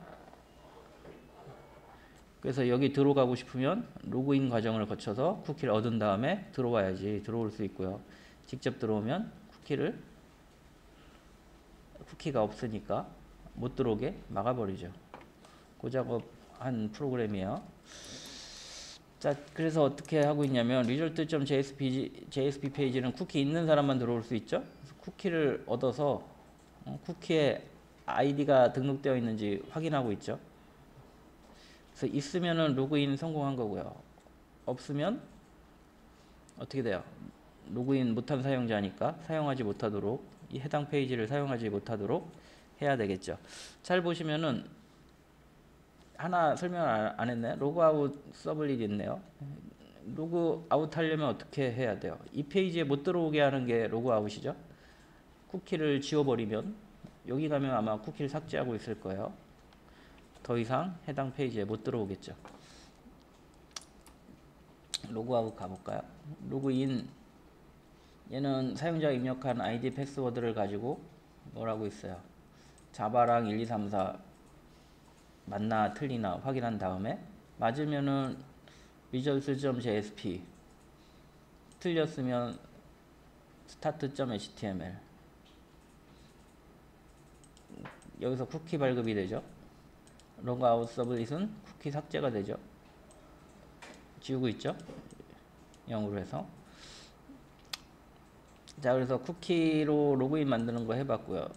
그래서 여기 들어가고 싶으면 로그인 과정을 거쳐서 쿠키를 얻은 다음에 들어와야지 들어올 수 있고요. 직접 들어오면 쿠키가 없으니까 못 들어오게 막아버리죠. 그 작업 한 프로그램이에요. 자, 그래서 어떻게 하고 있냐면 result.jsp 페이지는 쿠키 있는 사람만 들어올 수 있죠. 그래서 쿠키를 얻어서 쿠키에 아이디가 등록되어 있는지 확인하고 있죠. 그래서 있으면은 로그인 성공한 거고요. 없으면 어떻게 돼요? 로그인 못한 사용자니까 사용하지 못하도록, 이 해당 페이지를 사용하지 못하도록 해야 되겠죠. 잘 보시면은 하나 설명을 안 했네. 로그아웃 서블릿 있네요. 로그아웃 하려면 어떻게 해야 돼요? 이 페이지에 못 들어오게 하는 게 로그아웃이죠. 쿠키를 지워버리면, 여기 가면 아마 쿠키를 삭제하고 있을 거예요. 더 이상 해당 페이지에 못 들어오겠죠. 로그아웃 가볼까요? 로그인, 얘는 사용자가 입력한 아이디 패스워드를 가지고 뭐라고 있어요? 자바랑 1, 2, 3, 4 맞나 틀리나 확인한 다음에 맞으면은 results.jsp, 틀렸으면 start.html, 여기서 쿠키 발급이 되죠. 로그아웃 서블릿은 쿠키 삭제가 되죠. 지우고 있죠. 0으로 해서. 자, 그래서 쿠키로 로그인 만드는 거 해봤고요.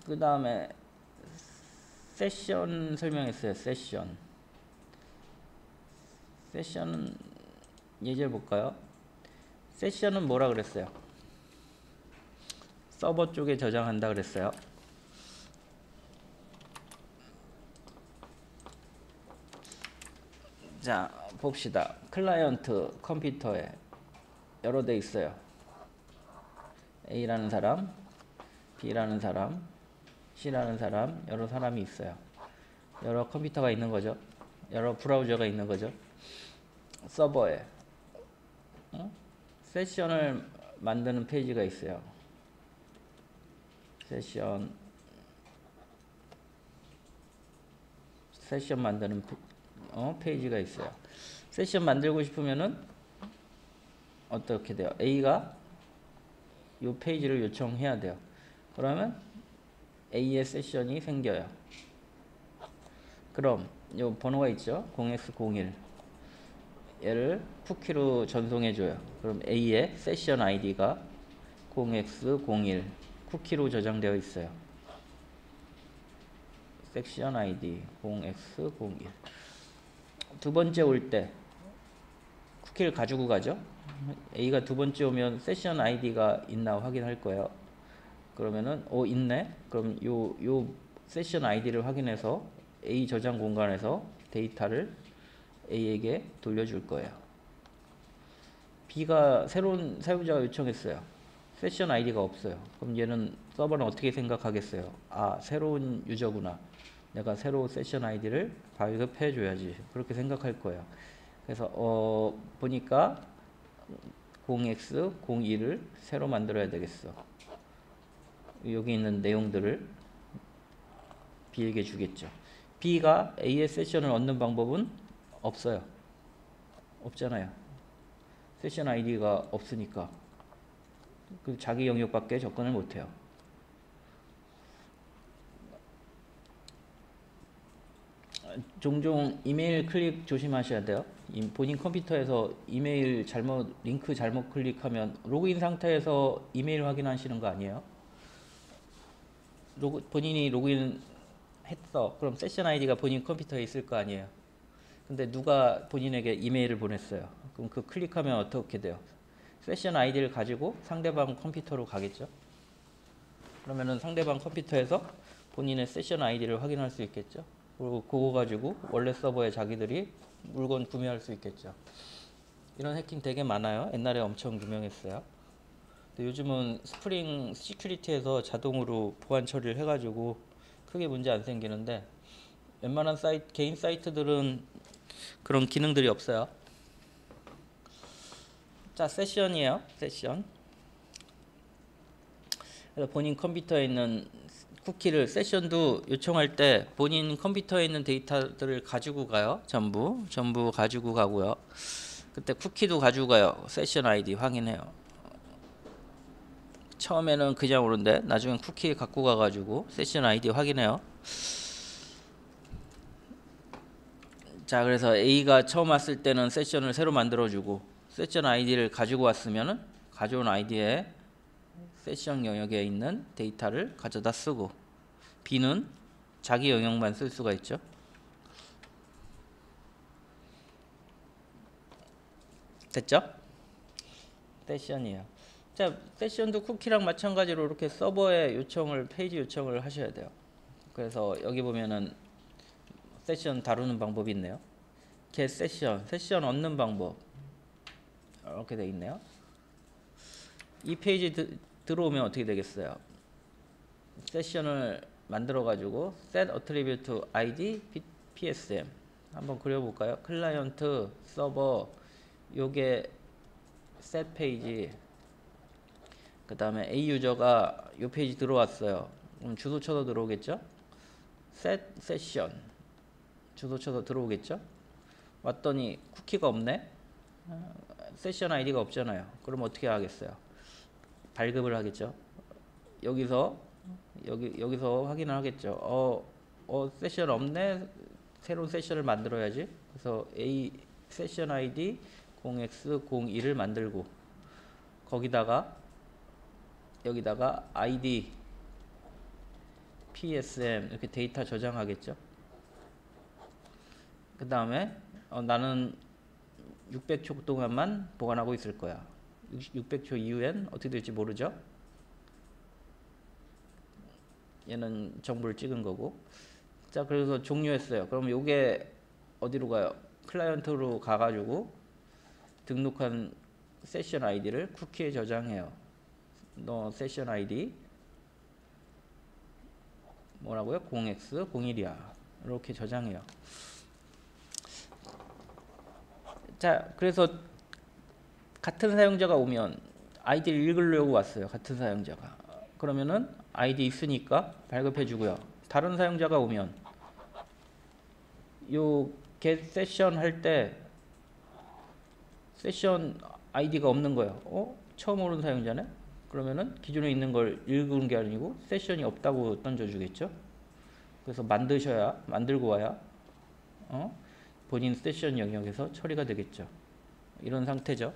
그 다음에 세션 설명했어요. 세션은 예제를 볼까요? 세션은 뭐라 그랬어요? 서버 쪽에 저장한다 그랬어요. 자, 봅시다. 클라이언트 컴퓨터에 여러 대 있어요. A라는 사람, B라는 사람, C라는 사람, 여러 사람이 있어요. 여러 컴퓨터가 있는 거죠. 여러 브라우저가 있는 거죠. 서버에 세션을 만드는 페이지가 있어요. 세션 만드는 페이지가 있어요. 세션 만들고 싶으면은 어떻게 돼요? A가 이 페이지를 요청해야 돼요. 그러면 A의 세션이 생겨요. 그럼 이 번호가 있죠? 0x01, 얘를 쿠키로 전송해줘요. 그럼 A의 세션 아이디가 0x01 쿠키로 저장되어 있어요. 세션 아이디 0x01. 두 번째 올 때 쿠키를 가지고 가죠. A가 두 번째 오면 세션 아이디가 있나 확인할 거예요. 그러면은 있네. 그럼 요 세션 아이디를 확인해서 A 저장 공간에서 데이터를 A에게 돌려줄 거예요. B가 새로운 사용자가 요청했어요. 세션 아이디가 없어요. 그럼 얘는 서버는 어떻게 생각하겠어요? 아, 새로운 유저구나. 내가 새로 세션 아이디를 발급해 줘야지. 그렇게 생각할 거예요. 그래서 보니까 0x01을 새로 만들어야 되겠어. 여기 있는 내용들을 B에게 주겠죠. B가 A의 세션을 얻는 방법은 없어요. 없잖아요. 세션 아이디가 없으니까 그 자기 영역밖에 접근을 못해요. 종종 이메일 클릭 조심하셔야 돼요. 본인 컴퓨터에서 이메일 링크 잘못 클릭하면 로그인 상태에서 이메일 확인하시는 거 아니에요? 본인이 로그인 했어. 그럼 세션 아이디가 본인 컴퓨터에 있을 거 아니에요? 근데 누가 본인에게 이메일을 보냈어요. 그럼 그 클릭하면 어떻게 돼요? 세션 아이디를 가지고 상대방 컴퓨터로 가겠죠? 그러면은 상대방 컴퓨터에서 본인의 세션 아이디를 확인할 수 있겠죠? 그리고 그거 가지고 원래 서버에 자기들이 물건 구매할 수 있겠죠. 이런 해킹 되게 많아요. 옛날에 엄청 유명했어요. 근데 요즘은 스프링 시큐리티에서 자동으로 보안 처리를 해가지고 크게 문제 안 생기는데 웬만한 개인 사이트들은 그런 기능들이 없어요. 자, 세션이에요. 세션. 그래서 본인 컴퓨터에 있는 쿠키를, 세션도 요청할 때 본인 컴퓨터에 있는 데이터들을 가지고 가요. 전부 가지고 가고요. 그때 쿠키도 가지고 가요. 세션 아이디 확인해요. 처음에는 그냥 오는데 나중엔 쿠키 갖고 가가지고 세션 아이디 확인해요. 자, 그래서 A가 처음 왔을 때는 세션을 새로 만들어주고 세션 아이디를 가지고 왔으면은 가져온 아이디에 세션 영역에 있는 데이터를 가져다 쓰고 B는 자기 영역만 쓸 수가 있죠. 됐죠? 세션이에요. 자, 세션도 쿠키랑 마찬가지로 이렇게 서버에 요청을, 페이지 요청을 하셔야 돼요. 그래서 여기 보면은 세션 다루는 방법이 있네요. get 세션, 세션 얻는 방법 이렇게 돼 있네요. 이 페이지 들어오면 어떻게 되겠어요? 세션을 만들어 가지고 set attribute id psm 한번 그려볼까요? 클라이언트 서버 요게 set 페이지, 그 다음에 A 유저가 요 페이지 들어왔어요. 그럼 주소 쳐서 들어오겠죠? set session 주소 쳐서 들어오겠죠? 왔더니 쿠키가 없네? 세션 아이디가 없잖아요. 그럼 어떻게 하겠어요? 발급을 하겠죠. 여기서 확인을 하겠죠. 세션 없네. 새로운 세션을 만들어야지. 그래서 A 세션 아이디 0x02를 만들고 여기다가 id psm 이렇게 데이터 저장하겠죠. 그 다음에 나는 600초 동안만 보관하고 있을 거야. 600초 이후엔 어떻게 될지 모르죠. 얘는 정보를 찍은 거고. 자, 그래서 종료했어요. 그럼 요게 어디로 가요? 클라이언트로 가가지고 등록한 세션 아이디를 쿠키에 저장해요. 너 세션 아이디 뭐라고요? 0x01이야. 이렇게 저장해요. 자, 그래서 같은 사용자가 오면 아이디를 읽으려고 왔어요. 같은 사용자가. 그러면은 아이디 있으니까 발급해 주고요. 다른 사용자가 오면 요 get session 할 때 세션 아이디가 없는 거예요. 처음 오는 사용자네? 그러면은 기존에 있는 걸 읽은 게 아니고 세션이 없다고 던져주겠죠. 그래서 만들고 와야 본인 세션 영역에서 처리가 되겠죠. 이런 상태죠.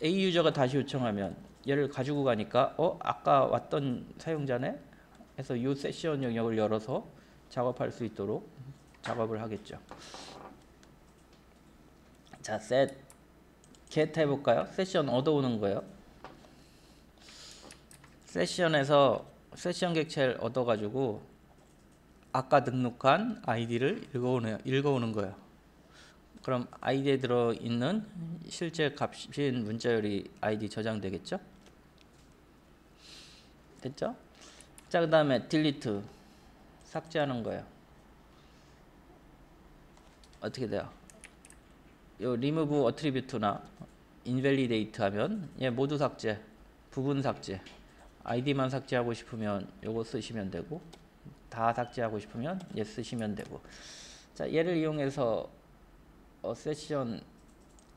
A 유저가 다시 요청하면 얘를 가지고 가니까 아까 왔던 사용자네? 해서 이 세션 영역을 열어서 작업할 수 있도록 작업을 하겠죠. 자, get 해볼까요? 세션 얻어오는 거예요. 세션에서 세션 객체를 얻어가지고 아까 등록한 아이디를 읽어오는 거예요. 그럼 아이디에 들어있는 실제 값인 문자열이 아이디 저장되겠죠? 됐죠? 자, 그 다음에 delete 삭제하는 거예요. 어떻게 돼요? 요 remove attribute나 invalidate 하면 얘 모두 삭제, 부분 삭제. 아이디만 삭제하고 싶으면 요거 쓰시면 되고, 다 삭제하고 싶으면 얘 쓰시면 되고. 자, 얘를 이용해서 세션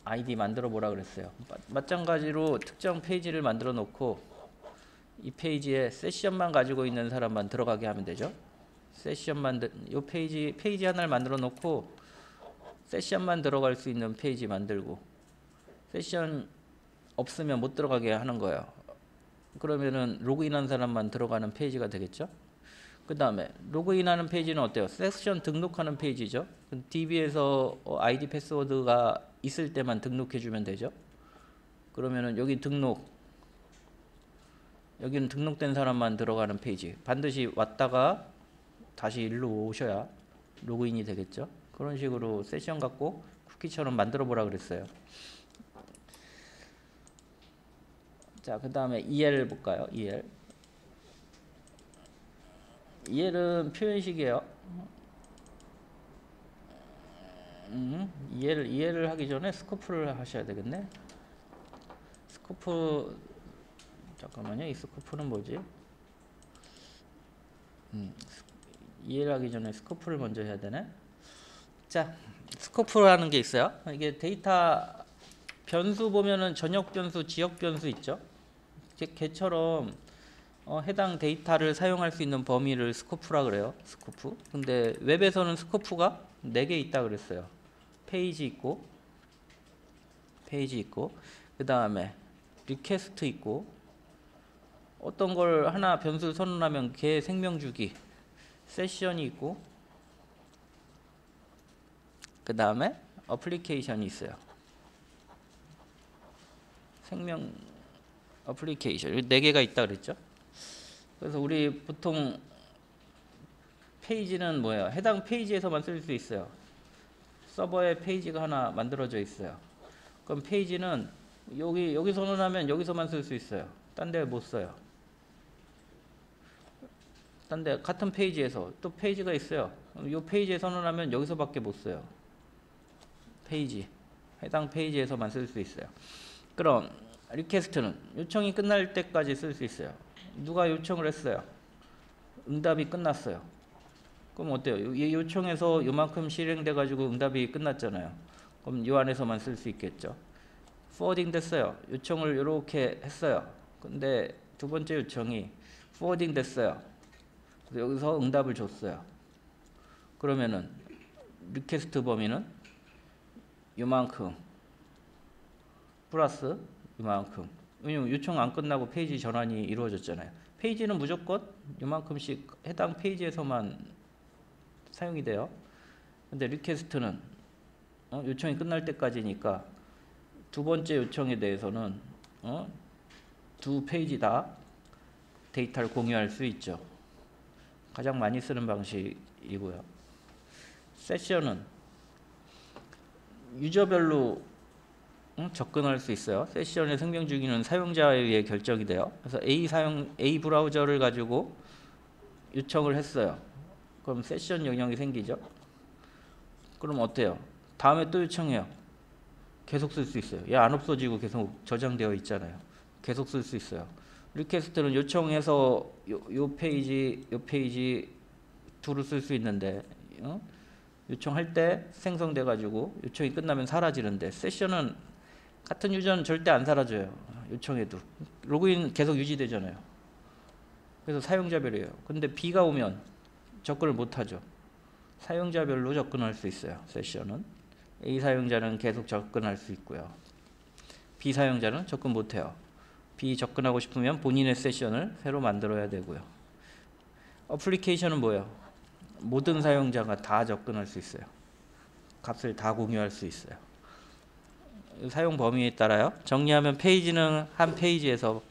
아이디 만들어 보라 그랬어요. 마찬가지로 특정 페이지를 만들어 놓고 이 페이지에 세션만 가지고 있는 사람만 들어가게 하면 되죠. 요 페이지 하나를 만들어 놓고 세션만 들어갈 수 있는 페이지 만들고, 세션 없으면 못 들어가게 하는 거예요. 그러면은 로그인한 사람만 들어가는 페이지가 되겠죠. 그 다음에 로그인하는 페이지는 어때요? 세션 등록하는 페이지죠. DB에서 아이디 패스워드가 있을 때만 등록해 주면 되죠. 그러면은 여기는 등록된 사람만 들어가는 페이지. 반드시 왔다가 다시 일로 오셔야 로그인이 되겠죠. 그런 식으로 세션 갖고 쿠키처럼 만들어 보라 그랬어요. 자, 그 다음에 EL 볼까요? EL은 표현식이에요. EL을 하기 전에 스코프를 하셔야 되겠네. 스코프, 잠깐만요. 이 스코프는 뭐지? EL 하기 전에 스코프를 먼저 해야 되네. 자, 스코프라는 게 있어요. 이게 데이터 변수 보면은 전역 변수, 지역 변수 있죠. 걔처럼 해당 데이터를 사용할 수 있는 범위를 스코프라 그래요. 스코프. 근데 웹에서는 스코프가 4개 있다 그랬어요. 페이지 있고 그 다음에 리퀘스트 있고, 어떤 걸 하나 변수를 선언하면 걔 생명주기 세션이 있고, 그 다음에 어플리케이션이 있어요. 생명 어플리케이션 4개가 있다 그랬죠. 그래서 우리 보통 페이지는 뭐예요? 해당 페이지에서만 쓸 수 있어요. 서버에 페이지가 하나 만들어져 있어요. 그럼 페이지는 여기 선언하면 여기서만 쓸 수 있어요. 딴 데 못 써요. 딴 데 같은 페이지에서 또 페이지가 있어요. 이 페이지에 선언하면 여기서밖에 못 써요. 페이지, 해당 페이지에서만 쓸 수 있어요. 그럼 리퀘스트는 요청이 끝날 때까지 쓸 수 있어요. 누가 요청을 했어요. 응답이 끝났어요. 그럼 어때요? 이 요청에서 요만큼 실행돼 가지고 응답이 끝났잖아요. 그럼 이 안에서만 쓸 수 있겠죠. forwarding 됐어요. 요청을 이렇게 했어요. 근데 두 번째 요청이 forwarding 됐어요. 그래서 여기서 응답을 줬어요. 그러면은 리퀘스트 범위는 요만큼 플러스 요만큼. 왜냐면 요청 안 끝나고 페이지 전환이 이루어졌잖아요. 페이지는 무조건 요만큼씩 해당 페이지에서만 사용이 돼요. 근데 리퀘스트는 요청이 끝날 때까지니까 두 번째 요청에 대해서는 두 페이지 다 데이터를 공유할 수 있죠. 가장 많이 쓰는 방식이고요. 세션은 유저별로 접근할 수 있어요. 세션의 생명 주기는 사용자에 의해 결정이 돼요. 그래서 A 브라우저를 가지고 요청을 했어요. 그럼 세션 영역이 생기죠. 그럼 어때요? 다음에 또 요청해요. 계속 쓸 수 있어요. 얘 안 없어지고 계속 저장되어 있잖아요. 계속 쓸 수 있어요. 리퀘스트는 요청해서 요 페이지 둘을 쓸 수 있는데 요청할 때 생성돼 가지고 요청이 끝나면 사라지는데, 세션은 같은 유저는 절대 안 사라져요. 요청해도 로그인 계속 유지되잖아요. 그래서 사용자별이에요. 근데 B가 오면 접근을 못하죠. 사용자별로 접근할 수 있어요. 세션은 A 사용자는 계속 접근할 수 있고요. B 사용자는 접근 못해요. B 접근하고 싶으면 본인의 세션을 새로 만들어야 되고요. 어플리케이션은 뭐예요? 모든 사용자가 다 접근할 수 있어요. 값을 다 공유할 수 있어요. 사용 범위에 따라요. 정리하면 페이지는 한 페이지에서,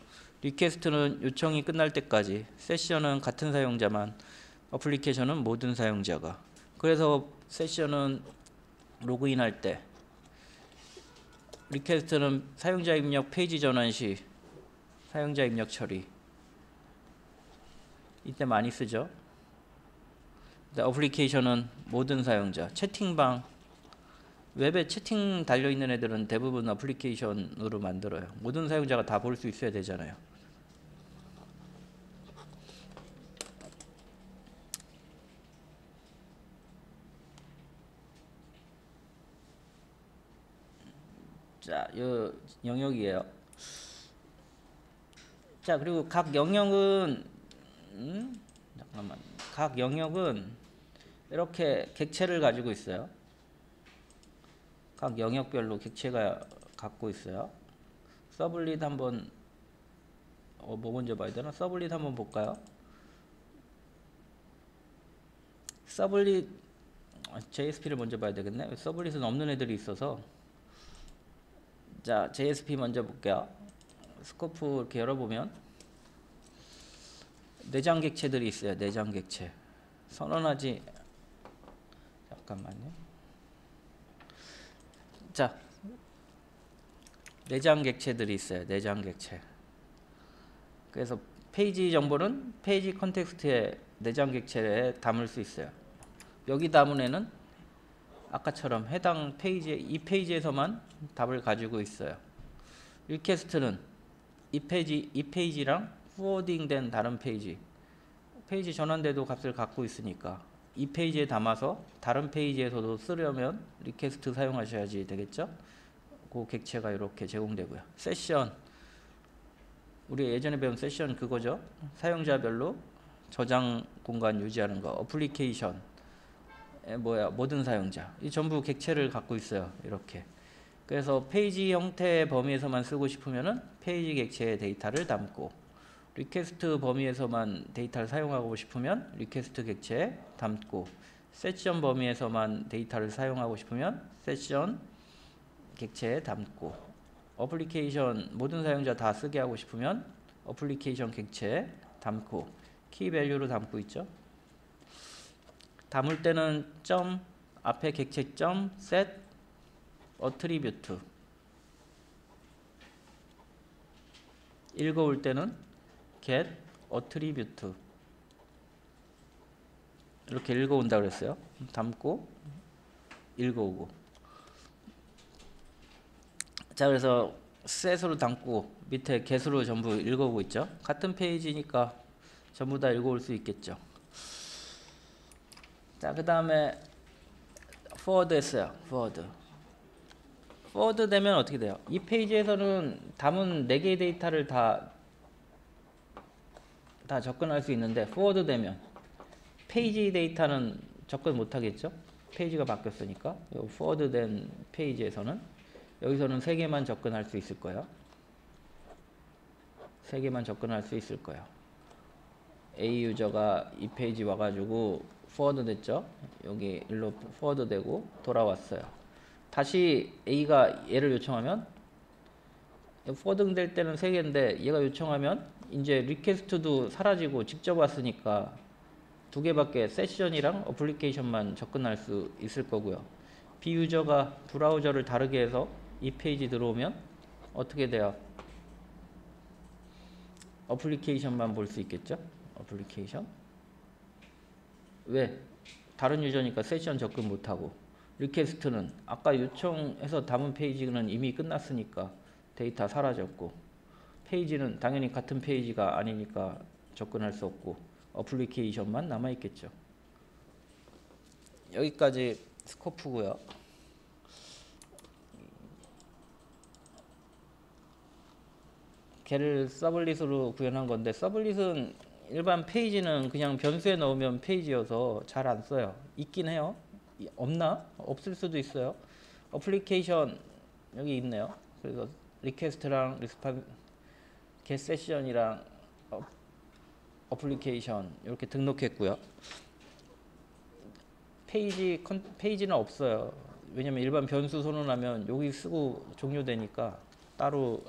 리퀘스트는 요청이 끝날 때까지, 세션은 같은 사용자만, 어플리케이션은 모든 사용자가. 그래서 세션은 로그인할 때, 리퀘스트는 사용자 입력 페이지 전환 시 사용자 입력 처리, 이때 많이 쓰죠. 어플리케이션은 모든 사용자, 채팅방, 웹에 채팅 달려있는 애들은 대부분 어플리케이션으로 만들어요. 모든 사용자가 다 볼 수 있어야 되잖아요. 자, 요 영역이에요. 자, 그리고 각 영역은 잠깐만. 각 영역은 이렇게 객체를 가지고 있어요. 각 영역별로 객체가 갖고 있어요. 서블릿 한번 뭐 먼저 봐야 되나? 서블릿 한번 볼까요? 서블릿 JSP를 먼저 봐야 되겠네. 서블릿은 없는 애들이 있어서. 자, JSP 먼저 볼게요. 스코프 이렇게 열어보면 내장 객체들이 있어요. 내장 객체. 선언하지. 잠깐만요. 자, 내장 객체들이 있어요. 내장 객체. 그래서 페이지 정보는 페이지 컨텍스트에 내장 객체에 담을 수 있어요. 여기 담은 애는 아까처럼 해당 페이지에, 이 페이지에서만 답을 가지고 있어요. 리퀘스트는 이 페이지랑 포워딩된 다른 페이지 전환돼도 값을 갖고 있으니까 이 페이지에 담아서 다른 페이지에서도 쓰려면 리퀘스트 사용하셔야지 되겠죠. 그 객체가 이렇게 제공되고요. 세션, 우리 예전에 배운 세션 그거죠. 사용자별로 저장 공간 유지하는 거. 어플리케이션, 모든 사용자. 이 전부 객체를 갖고 있어요. 이렇게. 그래서 페이지 형태의 범위에서만 쓰고 싶으면은 페이지 객체의 데이터를 담고, 리퀘스트 범위에서만 데이터를 사용하고 싶으면 리퀘스트 객체에 담고, 세션 범위에서만 데이터를 사용하고 싶으면 세션 객체에 담고, 어플리케이션 모든 사용자 다 쓰게 하고 싶으면 어플리케이션 객체에 담고, 키 밸류로 담고 있죠. 담을 때는 점 앞에 객체 점 set attribute, 읽어올 때는 get attribute, 이렇게 읽어온다 그랬어요. 담고 읽어오고. 자, 그래서 set으로 담고 밑에 get으로 전부 읽어오고 있죠. 같은 페이지니까 전부 다 읽어올 수 있겠죠. 자, 그 다음에 forward 했어요. forward 되면 어떻게 돼요? 이 페이지에서는 담은 4개의 데이터를 다 접근할 수 있는데, forward 되면 페이지 데이터는 접근 못 하겠죠? 페이지가 바뀌었으니까. forward 된 페이지에서는 여기서는 3개만 접근할 수 있을 거예요. 3개만 접근할 수 있을 거예요. A 유저가 이 페이지 와가지고 forward 됐죠? 여기 일로 forward 되고 돌아왔어요. 다시 A가 얘를 요청하면, forwarding 될 때는 3개인데 얘가 요청하면 이제 리퀘스트도 사라지고 직접 왔으니까 2개밖에 세션이랑 어플리케이션만 접근할 수 있을 거고요. B 유저가 브라우저를 다르게 해서 이 페이지 들어오면 어떻게 돼요? 어플리케이션만 볼 수 있겠죠? 어플리케이션. 왜? 다른 유저니까 세션 접근 못하고, 리퀘스트는 아까 요청해서 담은 페이지는 이미 끝났으니까 데이터 사라졌고, 페이지는 당연히 같은 페이지가 아니니까 접근할 수 없고, 어플리케이션만 남아있겠죠. 여기까지 스코프고요. 걔를 서블릿으로 구현한 건데, 서블릿은 일반 페이지는 그냥 변수에 넣으면 페이지여서 잘 안 써요. 있긴 해요. 없나? 없을 수도 있어요. 어플리케이션 여기 있네요. 그래서 리퀘스트랑 get 세션이랑 어플리케이션 이렇게 등록했고요. 페이지는 없어요. 왜냐면 일반 변수 선언하면 여기 쓰고 종료되니까 따로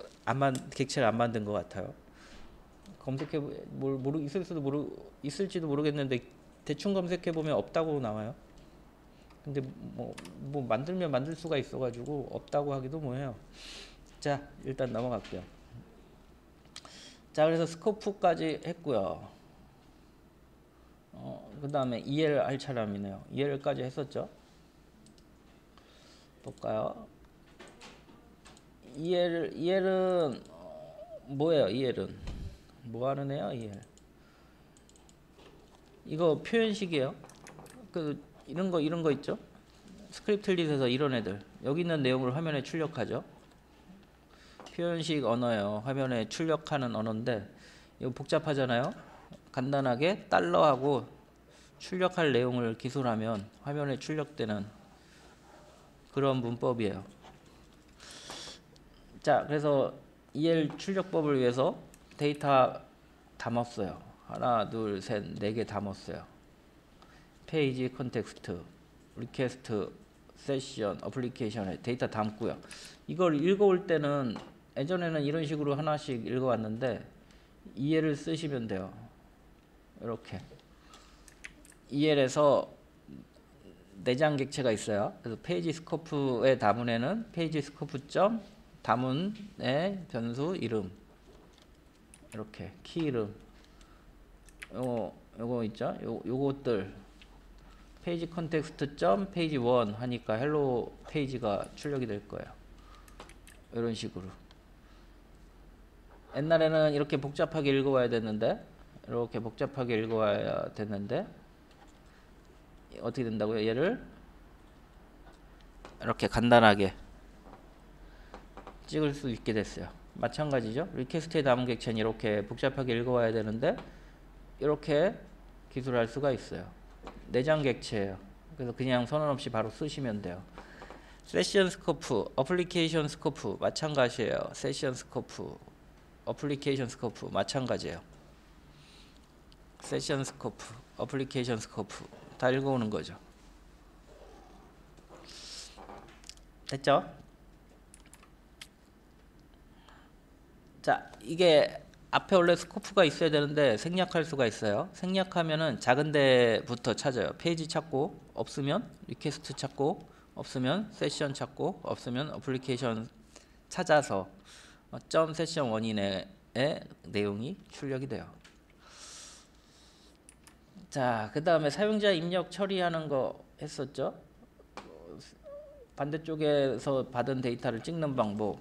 객체를 안 만든 것 같아요. 검색해 있을지도 모르겠는데 대충 검색해 보면 없다고 나와요. 근데 뭐 만들면 만들 수가 있어가지고 없다고 하기도 뭐해요. 자, 일단 넘어갈게요. 자, 그래서 스코프까지 했고요. 그 다음에 EL 할 차람이네요. EL까지 했었죠. 볼까요? EL은 뭐예요? EL은 뭐 하는 애야? EL 이거 표현식이에요. 이런 거 있죠? 스크립틀릿에서 이런 애들 여기 있는 내용을 화면에 출력하죠. 표현식 언어예요. 화면에 출력하는 언어인데 이거 복잡하잖아요. 간단하게 달러하고 출력할 내용을 기술하면 화면에 출력되는 그런 문법이에요. 자, 그래서 EL 출력법을 위해서 데이터 담았어요. 하나, 둘, 셋, 4개 담았어요. 페이지, 컨텍스트, 리퀘스트, 세션, 어플리케이션에 데이터 담고요. 이걸 읽어올 때는 예전에는 이런 식으로 하나씩 읽어왔는데 EL을 쓰시면 돼요. 이렇게 EL에서 내장 객체가 있어요. 그래서 페이지 스코프의 다문에는 페이지 스코프 점 다문의 변수 이름, 이렇게 키 이름, 요거 있죠? 요것들 페이지 컨텍스트 점 페이지 1 하니까 헬로 페이지가 출력이 될 거예요. 이런 식으로. 옛날에는 이렇게 복잡하게 읽어와야 됐는데, 어떻게 된다고요? 얘를 이렇게 간단하게 찍을 수 있게 됐어요. 마찬가지죠. 리퀘스트에 담은 객체는 이렇게 복잡하게 읽어와야 되는데 이렇게 기술할 수가 있어요. 내장 객체예요. 그래서 그냥 선언 없이 바로 쓰시면 돼요. 세션 스코프, 어플리케이션 스코프 마찬가지예요. 세션 스코프, 어플리케이션 스코프 마찬가지예요. 세션 스코프, 어플리케이션 스코프 다 읽어오는 거죠. 됐죠? 자, 이게 앞에 원래 스코프가 있어야 되는데 생략할 수가 있어요. 생략하면은 작은 데부터 찾아요. 페이지 찾고, 없으면 리퀘스트 찾고, 없으면 세션 찾고, 없으면 어플리케이션 찾아서 점 세션 원인의 내용이 출력이 돼요. 자, 그 다음에 사용자 입력 처리하는 거 했었죠. 반대쪽에서 받은 데이터를 찍는 방법.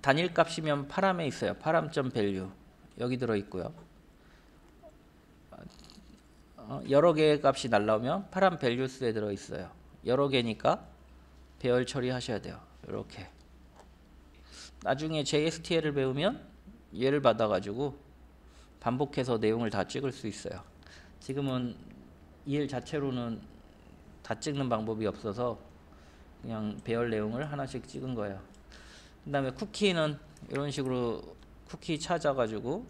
단일 값이면 파람에 있어요. param.value 여기 들어 있고요. 여러 개의 값이 날라오면 param values에 들어 있어요. 여러 개니까 배열 처리하셔야 돼요. 이렇게. 나중에 JSTL을 배우면 얘를 받아가지고 반복해서 내용을 다 찍을 수 있어요. 지금은 EL 자체로는 다 찍는 방법이 없어서 그냥 배열 내용을 하나씩 찍은 거예요. 그 다음에 쿠키는 이런 식으로 쿠키 찾아가지고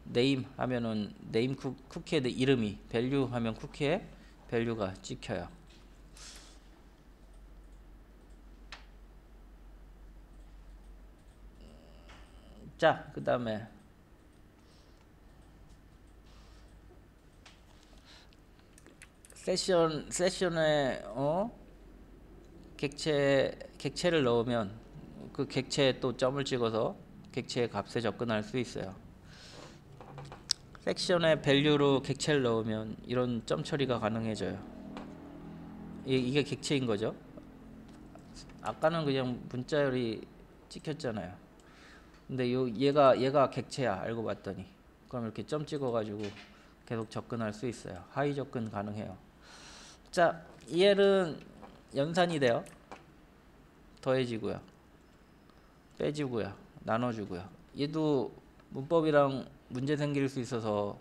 네임 하면은 네임 쿠키의 이름이 밸류 하면 쿠키의 밸류가 찍혀요. 자, 그 다음에 세션에 객체를 넣으면 그 객체에 또 점을 찍어서 객체의 값에 접근할 수 있어요. 섹션에 밸류로 객체를 넣으면 이런 점 처리가 가능해져요. 이게 객체인 거죠. 아까는 그냥 문자열이 찍혔잖아요. 근데 얘가 객체야 알고 봤더니 그럼 이렇게 점 찍어가지고 계속 접근할 수 있어요. 하위 접근 가능해요. 자, EL은 연산이 돼요. 더해지고요, 빼지고요, 나눠주고요. 얘도 문법이랑 문제 생길 수 있어서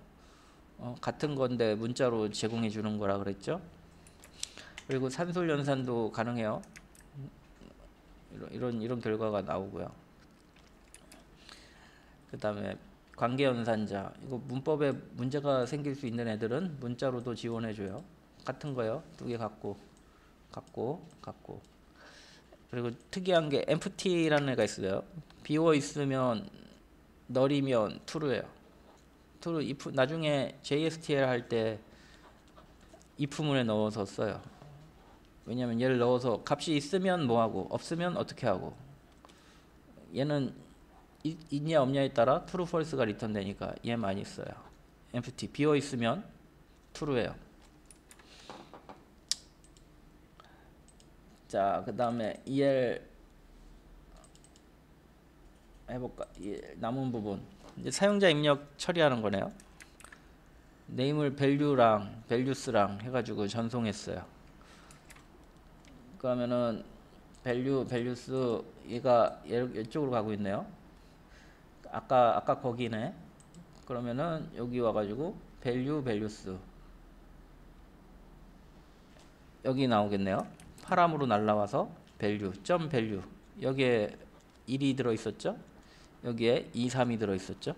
같은 건데 문자로 제공해 주는 거라 그랬죠. 그리고 산술 연산도 가능해요. 이런 결과가 나오고요. 그 다음에 관계 연산자, 이거 문법에 문제가 생길 수 있는 애들은 문자로도 지원해 줘요. 같은 거요. 두 개 갖고. 그리고 특이한 게 empty라는 애가 있어요. 비워 있으면 널이면 true예요. true if, 나중에 JSTL 할 때 if문에 넣어서 써요. 왜냐면 얘를 넣어서 값이 있으면 뭐하고 없으면 어떻게 하고, 얘는 있냐 없냐에 따라 true false가 리턴 되니까 얘 많이 써요. empty 비워 있으면 true예요. 자, 그 다음에 EL 해볼까? 남은 부분 이제 사용자 입력 처리하는 거네요. 네임을 value랑 values랑 해가지고 전송했어요. 그러면은 value, values 얘가 이쪽으로 가고 있네요. 아까 거기네. 그러면은 여기 와가지고 value, values 여기 나오겠네요. 파람으로 날라와서 value, 점 value 여기에 1이 들어있었죠. 여기에 2, 3이 들어있었죠.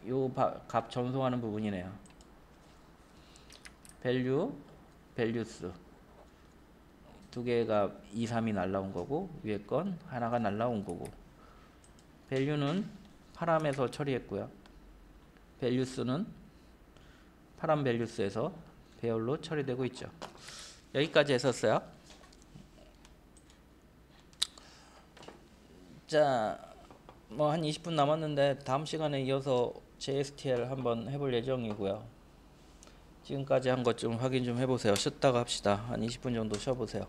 요 값 전송하는 부분이네요. value, values 두 개가 2, 3이 날라온 거고 위에 건 하나가 날라온 거고, value는 파람에서 처리했고요. values는 파람 values에서 배열로 처리되고 있죠. 여기까지 했었어요. 자, 뭐 한 20분 남았는데 다음 시간에 이어서 JSTL 한번 해볼 예정이고요. 지금까지 한 것 좀 확인 좀 해보세요. 쉬었다가 합시다. 한 20분 정도 쉬어보세요.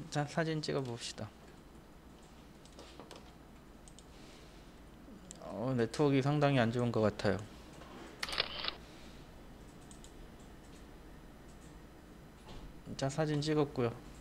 자, 사진 찍어 봅시다. 네트워크가 상당히 안 좋은 것 같아요. 자, 사진 찍었고요.